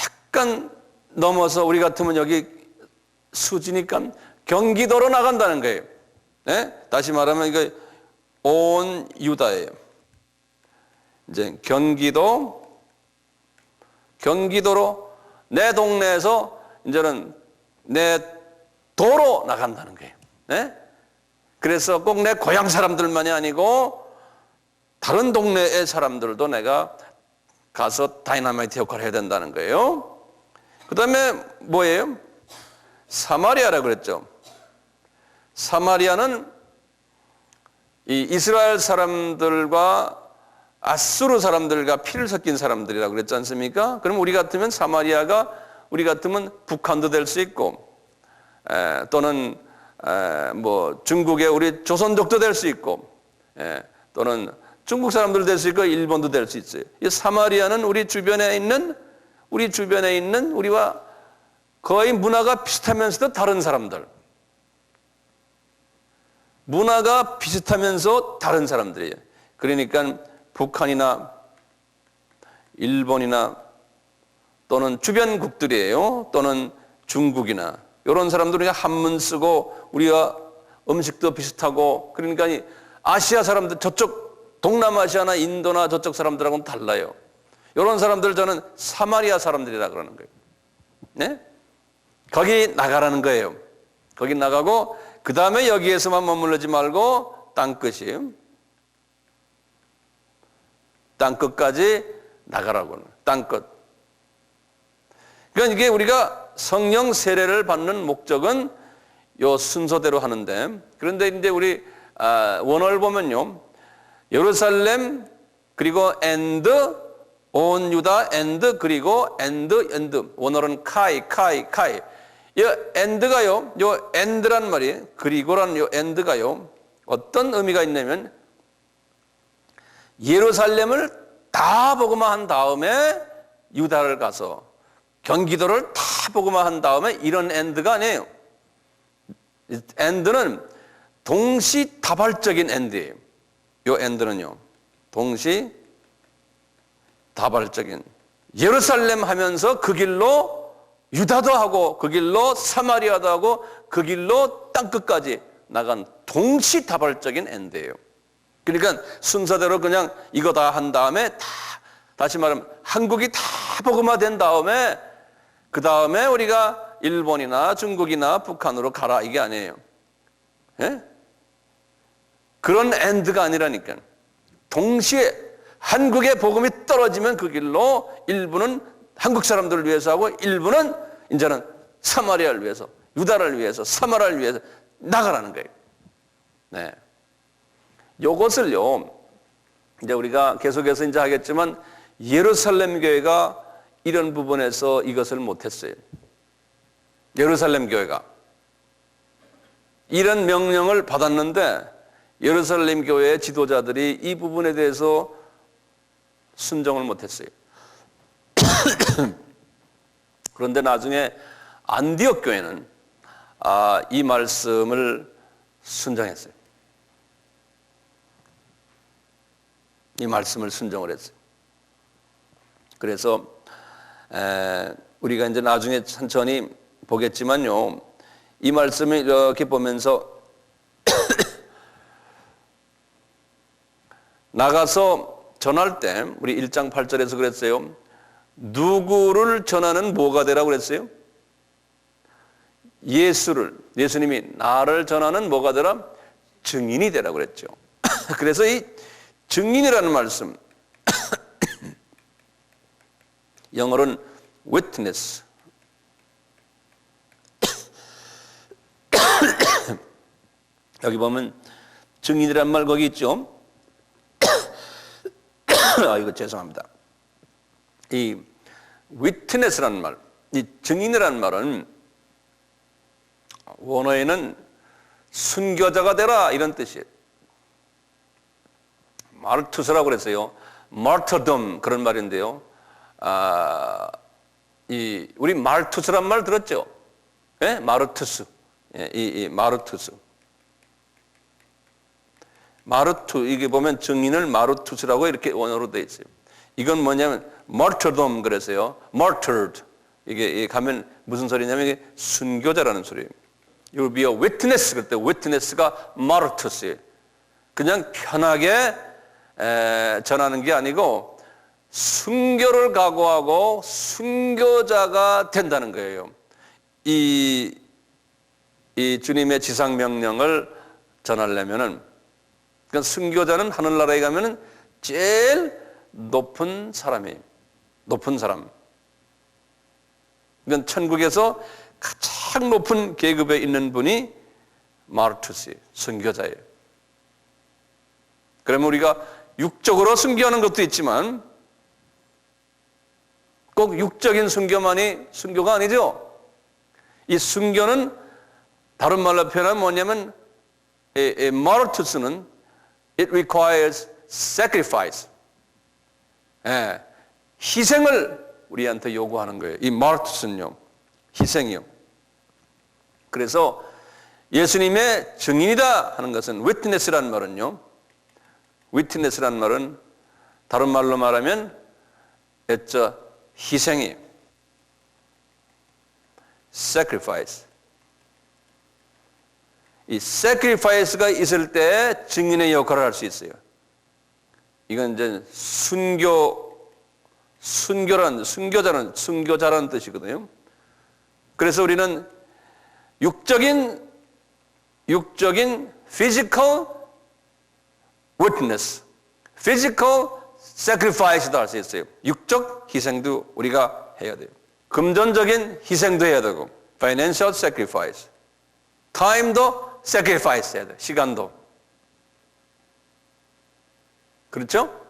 A: 약간 넘어서 우리 같으면 여기 수지니까 경기도로 나간다는 거예요. 네? 다시 말하면 이거 온 유다예요. 이제 경기도로 내 동네에서 이제는 내 도로 나간다는 거예요. 네? 그래서 꼭 내 고향 사람들만이 아니고 다른 동네의 사람들도 내가 가서 다이너마이트 역할을 해야 된다는 거예요. 그 다음에 뭐예요? 사마리아라고 그랬죠. 사마리아는 이 이스라엘 사람들과 아수르 사람들과 피를 섞인 사람들이라고 그랬지 않습니까? 그럼 우리 같으면 사마리아가 우리 같으면 북한도 될 수 있고 또는 뭐 중국의 우리 조선족도 될 수 있고 또는 중국 사람들 될 수 있고 일본도 될 수 있어요. 이 사마리아는 우리 주변에 있는 우리와 거의 문화가 비슷하면서도 다른 사람들. 문화가 비슷하면서 다른 사람들이에요. 그러니까 북한이나 일본이나 또는 주변국들이에요. 또는 중국이나 이런 사람들이 한문 쓰고 우리가 음식도 비슷하고 그러니까 아시아 사람들 저쪽 동남아시아나 인도나 저쪽 사람들하고는 달라요. 이런 사람들 저는 사마리아 사람들이라 그러는 거예요. 네? 거기 나가라는 거예요. 거기 나가고 그 다음에 여기에서만 머물르지 말고 땅끝까지 나가라고. 땅끝. 그러니까 이게 우리가 성령 세례를 받는 목적은 요 순서대로 하는데 그런데 이제 우리 원어를 보면요. 예루살렘 그리고 온 유다 그리고 원어는 카이 이 엔드가요. 요 엔드란 말이 그리고라는 요 엔드가요. 어떤 의미가 있냐면 예루살렘을 다 보고만 한 다음에 유다를 가서 경기도를 다 보고만 한 다음에 이런 엔드가 아니에요. 엔드는 동시다발적인 엔드예요. 요 엔드는요. 동시다발적인 예루살렘 하면서 그 길로 유다도 하고 그 길로 사마리아도 하고 그 길로 땅끝까지 나간 동시다발적인 엔드예요. 그러니까 순서대로 그냥 이거 다 한 다음에 다시 말하면 한국이 다 복음화된 다음에 그 다음에 우리가 일본이나 중국이나 북한으로 가라 이게 아니에요. 예? 그런 엔드가 아니라니까. 동시에 한국의 복음이 떨어지면 그 길로 일부는 한국 사람들을 위해서 하고 일부는 이제는 사마리아를 위해서 유다를 위해서 사마리아를 위해서 나가라는 거예요. 네. 요것을요, 이제 우리가 계속해서 이제 하겠지만 예루살렘 교회가 이런 부분에서 이것을 못했어요. 예루살렘 교회가 이런 명령을 받았는데 예루살렘 교회의 지도자들이 이 부분에 대해서 순종을 못했어요. 그런데 나중에 안디옥 교회는 이 말씀을 순종했어요. 이 말씀을 순종을 했어요. 그래서 우리가 이제 나중에 천천히 보겠지만요, 이 말씀을 이렇게 보면서 나가서 전할 때 우리 1장 8절에서 그랬어요. 누구를 전하는 뭐가 되라고 그랬어요? 예수님이 나를 전하는 뭐가 되라? 증인이 되라고 그랬죠. 그래서 이 증인이라는 말씀, 영어로는 witness. 여기 보면 증인이란 말 거기 있죠. 이거 죄송합니다. 이 witness라는 말, 이 증인이라는 말은 원어에는 순교자가 되라 이런 뜻이에요. 마르투스라고 그랬어요. martyrdom 그런 말인데요. 우리 마르투스란 말 들었죠? 예? 마르투스. 예, 이 마르투스. 이게 보면 증인을 마르투스라고 이렇게 원어로 되어 있어요. 이건 뭐냐면 martyrdom 그래서요. martyred. 이게 가면 무슨 소리냐면 이게 순교자라는 소리예요. You'll be a witness. 그때 witness가 마르투스예요. 그냥 편하게 전하는 게 아니고 순교를 각오하고 순교자가 된다는 거예요. 이 주님의 지상 명령을 전하려면은, 그러니까 순교자는 하늘나라에 가면은 제일 높은 사람이에요. 높은 사람. 그러니까 천국에서 가장 높은 계급에 있는 분이 마르투스예요. 순교자예요. 그러면 우리가 육적으로 순교하는 것도 있지만 꼭 육적인 순교만이 순교가 아니죠. 이 순교는 다른 말로 표현하면 뭐냐면 마르투스는 it requires sacrifice. 희생을 우리한테 요구하는 거예요. 이 마르투스는요. 희생이요. 그래서 예수님의 증인이다 하는 것은 witness라는 말은요. witness라는 말은 다른 말로 말하면 희생이에요. sacrifice. 이 sacrifice가 있을 때 증인의 역할을 할 수 있어요. 이건 이제 순교자라는 뜻이거든요. 그래서 우리는 육적인 physical witness, physical sacrifice도 할 수 있어요. 육적 희생도 우리가 해야 돼요. 금전적인 희생도 해야 되고, financial sacrifice, time도 sacrifice 해야 돼요. 시간도. 그렇죠?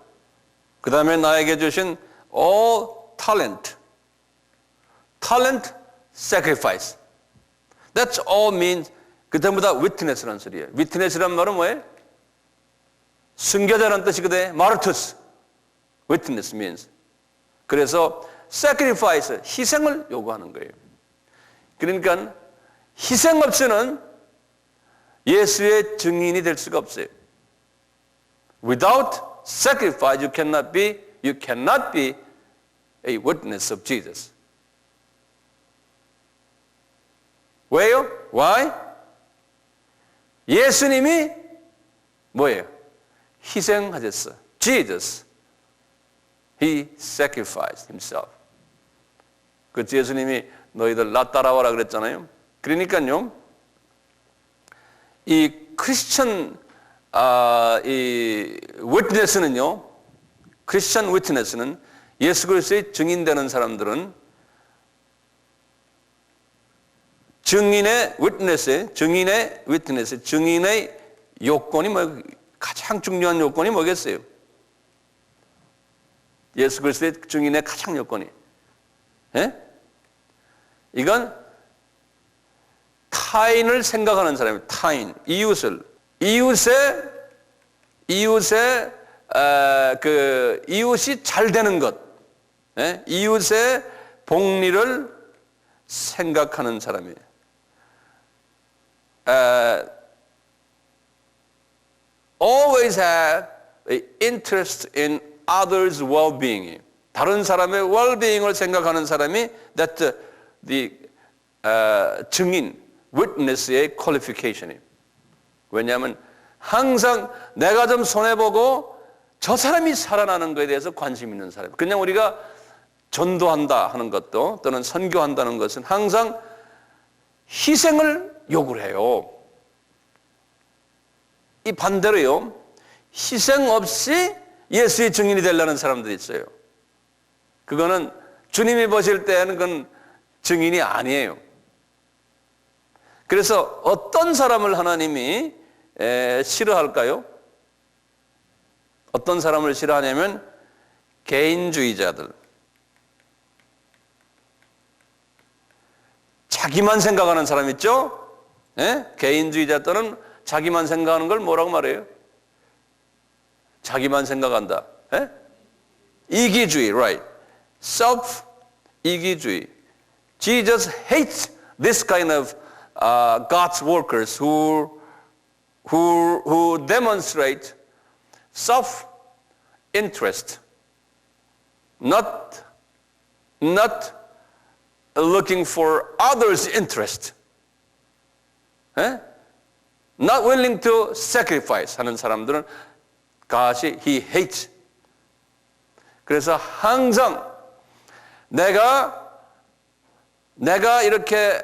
A: 그 다음에 나에게 주신 all talent sacrifice. That's all means. 그 전부 다 witness라는 소리예요. witness라는 말은 뭐예요? 순교자라는 뜻이거든요. 마르투스. witness means. 그래서 sacrifice, 희생을 요구하는 거예요. 그러니까 희생 없이는 예수의 증인이 될 수가 없어요. Without sacrifice, you cannot be a witness of Jesus. 왜요? Why? 예수님이 뭐예요? 희생하셨어. Jesus. He sacrificed himself. 그 예수님이 너희들 나 따라와라 그랬잖아요. 그러니까요. 이 크리스천 이 witness는요. 크리스천 witness는 예수 그리스도의 증인되는 사람들은 증인의 요건이 가장 중요한 요건이 뭐겠어요? 예수 그리스도의 증인의 가장 요건이. 예? 이건 타인을 생각하는 사람이에요. 타인, 이웃의 이웃이 잘 되는 것, 예? 이웃의 복리를 생각하는 사람이에요. Always have an interest in others' well-being. 다른 사람의 well-being을 생각하는 사람이 that the 증인, witness의 qualification이에요. 왜냐하면 항상 내가 좀 손해보고 저 사람이 살아나는 것에 대해서 관심 있는 사람. 그냥 우리가 전도한다 하는 것도 또는 선교한다는 것은 항상 희생을 요구를 해요. 이 반대로요, 희생 없이 예수의 증인이 되려는 사람들이 있어요. 그거는 주님이 보실 때는 그건 증인이 아니에요. 그래서 어떤 사람을 하나님이 싫어할까요? 어떤 사람을 싫어하냐면 개인주의자들, 자기만 생각하는 사람 있죠? 개인주의자 또는 자기만 생각하는 걸 뭐라고 말해요? 자기만 생각한다. 이기주의, right? self-이기주의. Jesus hates this kind of God's workers who demonstrate self-interest, not looking for others' interest, not willing to sacrifice 하는 사람들은 God, he hates. 그래서 항상 내가 이렇게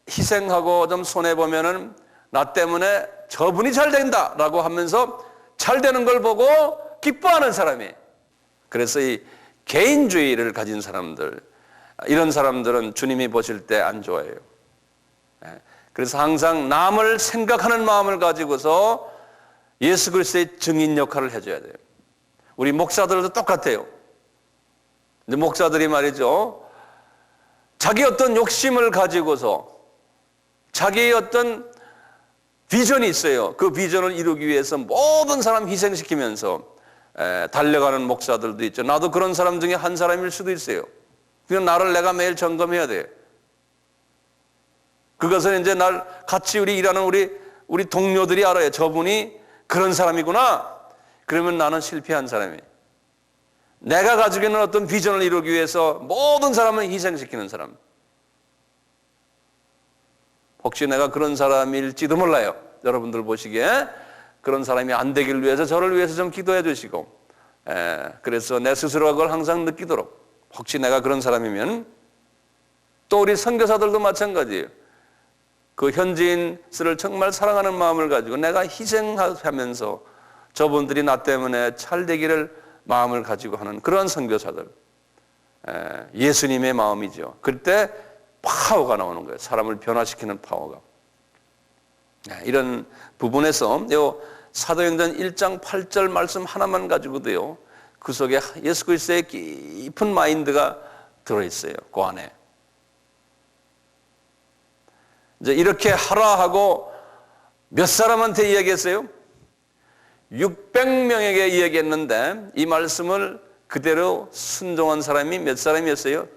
A: 희생하고 좀 손해보면은 나 때문에 저분이 잘 된다라고 하면서 잘 되는 걸 보고 기뻐하는 사람이. 그래서 이 개인주의를 가진 사람들, 이런 사람들은 주님이 보실 때 안 좋아해요. 그래서 항상 남을 생각하는 마음을 가지고서 예수 그리스도의 증인 역할을 해줘야 돼요. 우리 목사들도 똑같아요. 근데 목사들이 말이죠, 자기 어떤 욕심을 가지고서 자기의 어떤 비전이 있어요. 그 비전을 이루기 위해서 모든 사람 희생시키면서 달려가는 목사들도 있죠. 나도 그런 사람 중에 한 사람일 수도 있어요. 그냥 나를 내가 매일 점검해야 돼. 그것은 이제 같이 일하는 우리 동료들이 알아요. 저분이 그런 사람이구나. 그러면 나는 실패한 사람이에요. 내가 가지고 있는 어떤 비전을 이루기 위해서 모든 사람을 희생시키는 사람. 혹시 내가 그런 사람일지도 몰라요. 여러분들 보시기에 그런 사람이 안 되길 위해서 저를 위해서 좀 기도해 주시고, 그래서 내 스스로가 그걸 항상 느끼도록, 혹시 내가 그런 사람이면, 또 우리 선교사들도 마찬가지예요. 그 현지인들을 정말 사랑하는 마음을 가지고 내가 희생하면서 저분들이 나 때문에 잘 되기를 마음을 가지고 하는 그런 선교사들, 예수님의 마음이죠. 그때 파워가 나오는 거예요. 사람을 변화시키는 파워가. 이런 부분에서 사도행전 1장 8절 말씀 하나만 가지고도요, 그 속에 예수 그리스도의 깊은 마인드가 들어있어요. 그 안에. 이제 이렇게 하라 하고 몇 사람한테 이야기했어요? 600명에게 이야기했는데 이 말씀을 그대로 순종한 사람이 몇 사람이었어요?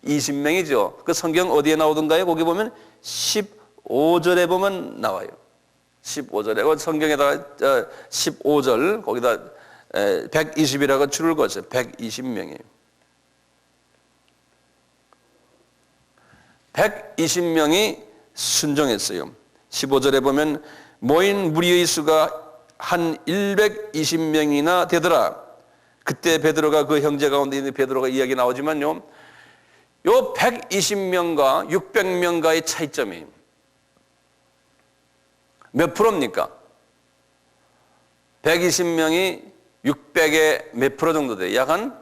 A: 120명이죠. 그 성경 어디에 나오던가요? 거기 보면 15절에 보면 나와요. 15절에 성경에다가 15절 거기다 120이라고 줄을 그었어요. 120명이에요. 120명이 순종했어요. 15절에 보면 모인 무리의 수가 한 120명이나 되더라. 그때 베드로가 그 형제 가운데 있는 베드로가 이야기 나오지만요, 요 120명과 600명과의 차이점이 몇 프로입니까? 120명이 600의 몇 프로 정도 돼요? 약 한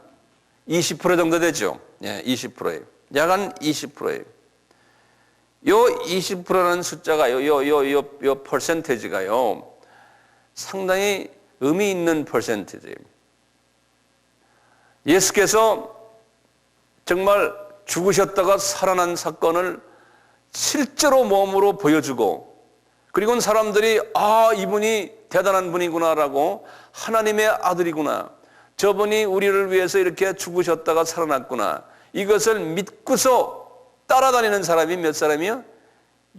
A: 20% 정도 되죠? 예, 20%예요. 약 한 20%예요. 요 20%라는 숫자가요, 요 퍼센테이지가요, 상당히 의미 있는 퍼센테이지예요. 예수께서 정말 죽으셨다가 살아난 사건을 실제로 몸으로 보여주고, 그리고는 사람들이 이분이 대단한 분이구나라고, 하나님의 아들이구나, 저분이 우리를 위해서 이렇게 죽으셨다가 살아났구나, 이것을 믿고서 따라다니는 사람이 몇 사람이요?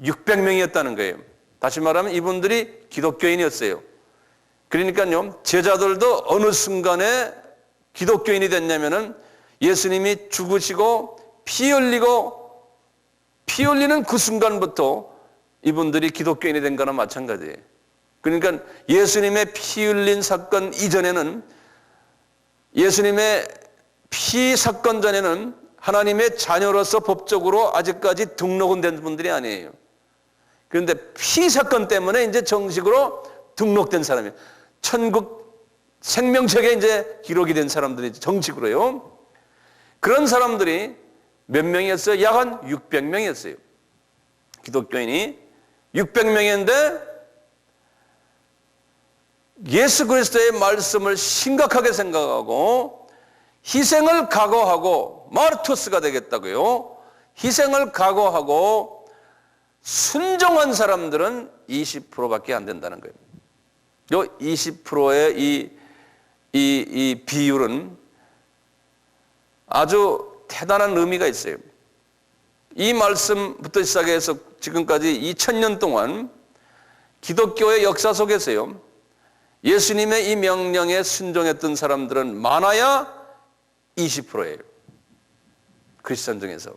A: 600명이었다는 거예요. 다시 말하면 이분들이 기독교인이었어요. 그러니까요, 제자들도 어느 순간에 기독교인이 됐냐면은 예수님이 죽으시고 피 흘리는 그 순간부터 이분들이 기독교인이 된 거나 마찬가지예요. 그러니까 예수님의 피 흘린 사건 이전에는, 예수님의 피사건 전에는 하나님의 자녀로서 법적으로 아직까지 등록은 된 분들이 아니에요. 그런데 피사건 때문에 이제 정식으로 등록된 사람이에요. 천국 생명책에 이제 기록이 된 사람들이 정식으로요. 그런 사람들이 몇 명이었어요? 약 한 600명이었어요. 기독교인이 600명인데 예수 그리스도의 말씀을 심각하게 생각하고 희생을 각오하고 마르투스가 되겠다고요. 희생을 각오하고 순종한 사람들은 20%밖에 안 된다는 거예요. 이 20%의 이 비율은 아주 대단한 의미가 있어요. 이 말씀부터 시작해서 지금까지 2000년 동안 기독교의 역사 속에서요, 예수님의 이 명령에 순종했던 사람들은 많아야 20%예요. 크리스천 중에서.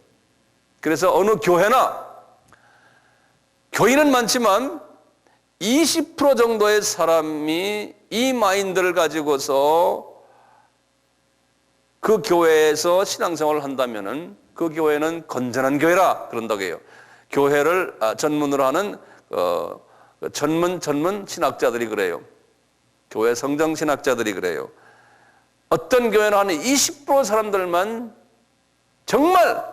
A: 그래서 어느 교회나 교인은 많지만 20% 정도의 사람이 이 마인드를 가지고서 그 교회에서 신앙생활을 한다면은 그 교회는 건전한 교회라 그런다고 해요. 교회를 전문으로 하는 전문 신학자들이 그래요. 교회 성장 신학자들이 그래요. 어떤 교회는 한 20% 사람들만 정말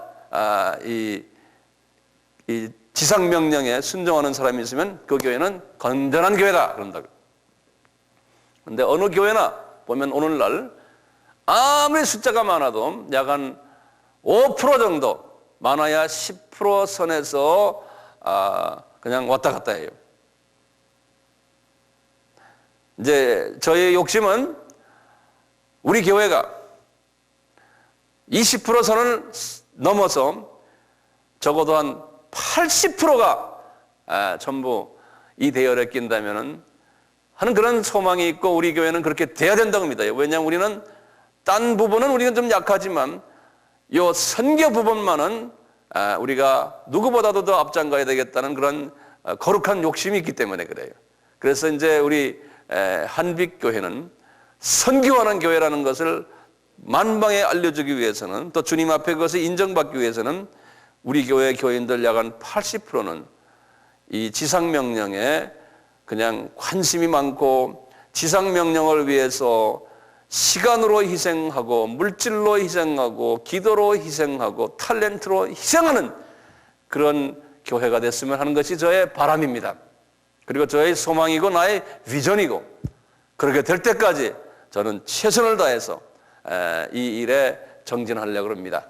A: 이 지상 명령에 순종하는 사람이 있으면 그 교회는 건전한 교회다 그런다고. 그런데 어느 교회나 보면 오늘날 아무리 숫자가 많아도 약 한 5% 정도, 많아야 10% 선에서 그냥 왔다 갔다 해요. 이제 저의 욕심은 우리 교회가 20% 선을 넘어서 적어도 한 80%가 전부 이 대열에 낀다면은 하는 그런 소망이 있고 우리 교회는 그렇게 돼야 된다고 합니다. 왜냐하면 우리는 딴 부분은 우리는 좀 약하지만 요 선교 부분만은 우리가 누구보다도 더 앞장가야 되겠다는 그런 거룩한 욕심이 있기 때문에 그래요. 그래서 이제 우리 한빛교회는 선교하는 교회라는 것을 만방에 알려주기 위해서는 또 주님 앞에 그것을 인정받기 위해서는 우리 교회 교인들 약 한 80%는 이 지상명령에 그냥 관심이 많고 지상명령을 위해서 시간으로 희생하고 물질로 희생하고 기도로 희생하고 탤런트로 희생하는 그런 교회가 됐으면 하는 것이 저의 바람입니다. 그리고 저의 소망이고 나의 비전이고 그렇게 될 때까지 저는 최선을 다해서 이 일에 정진하려고 합니다.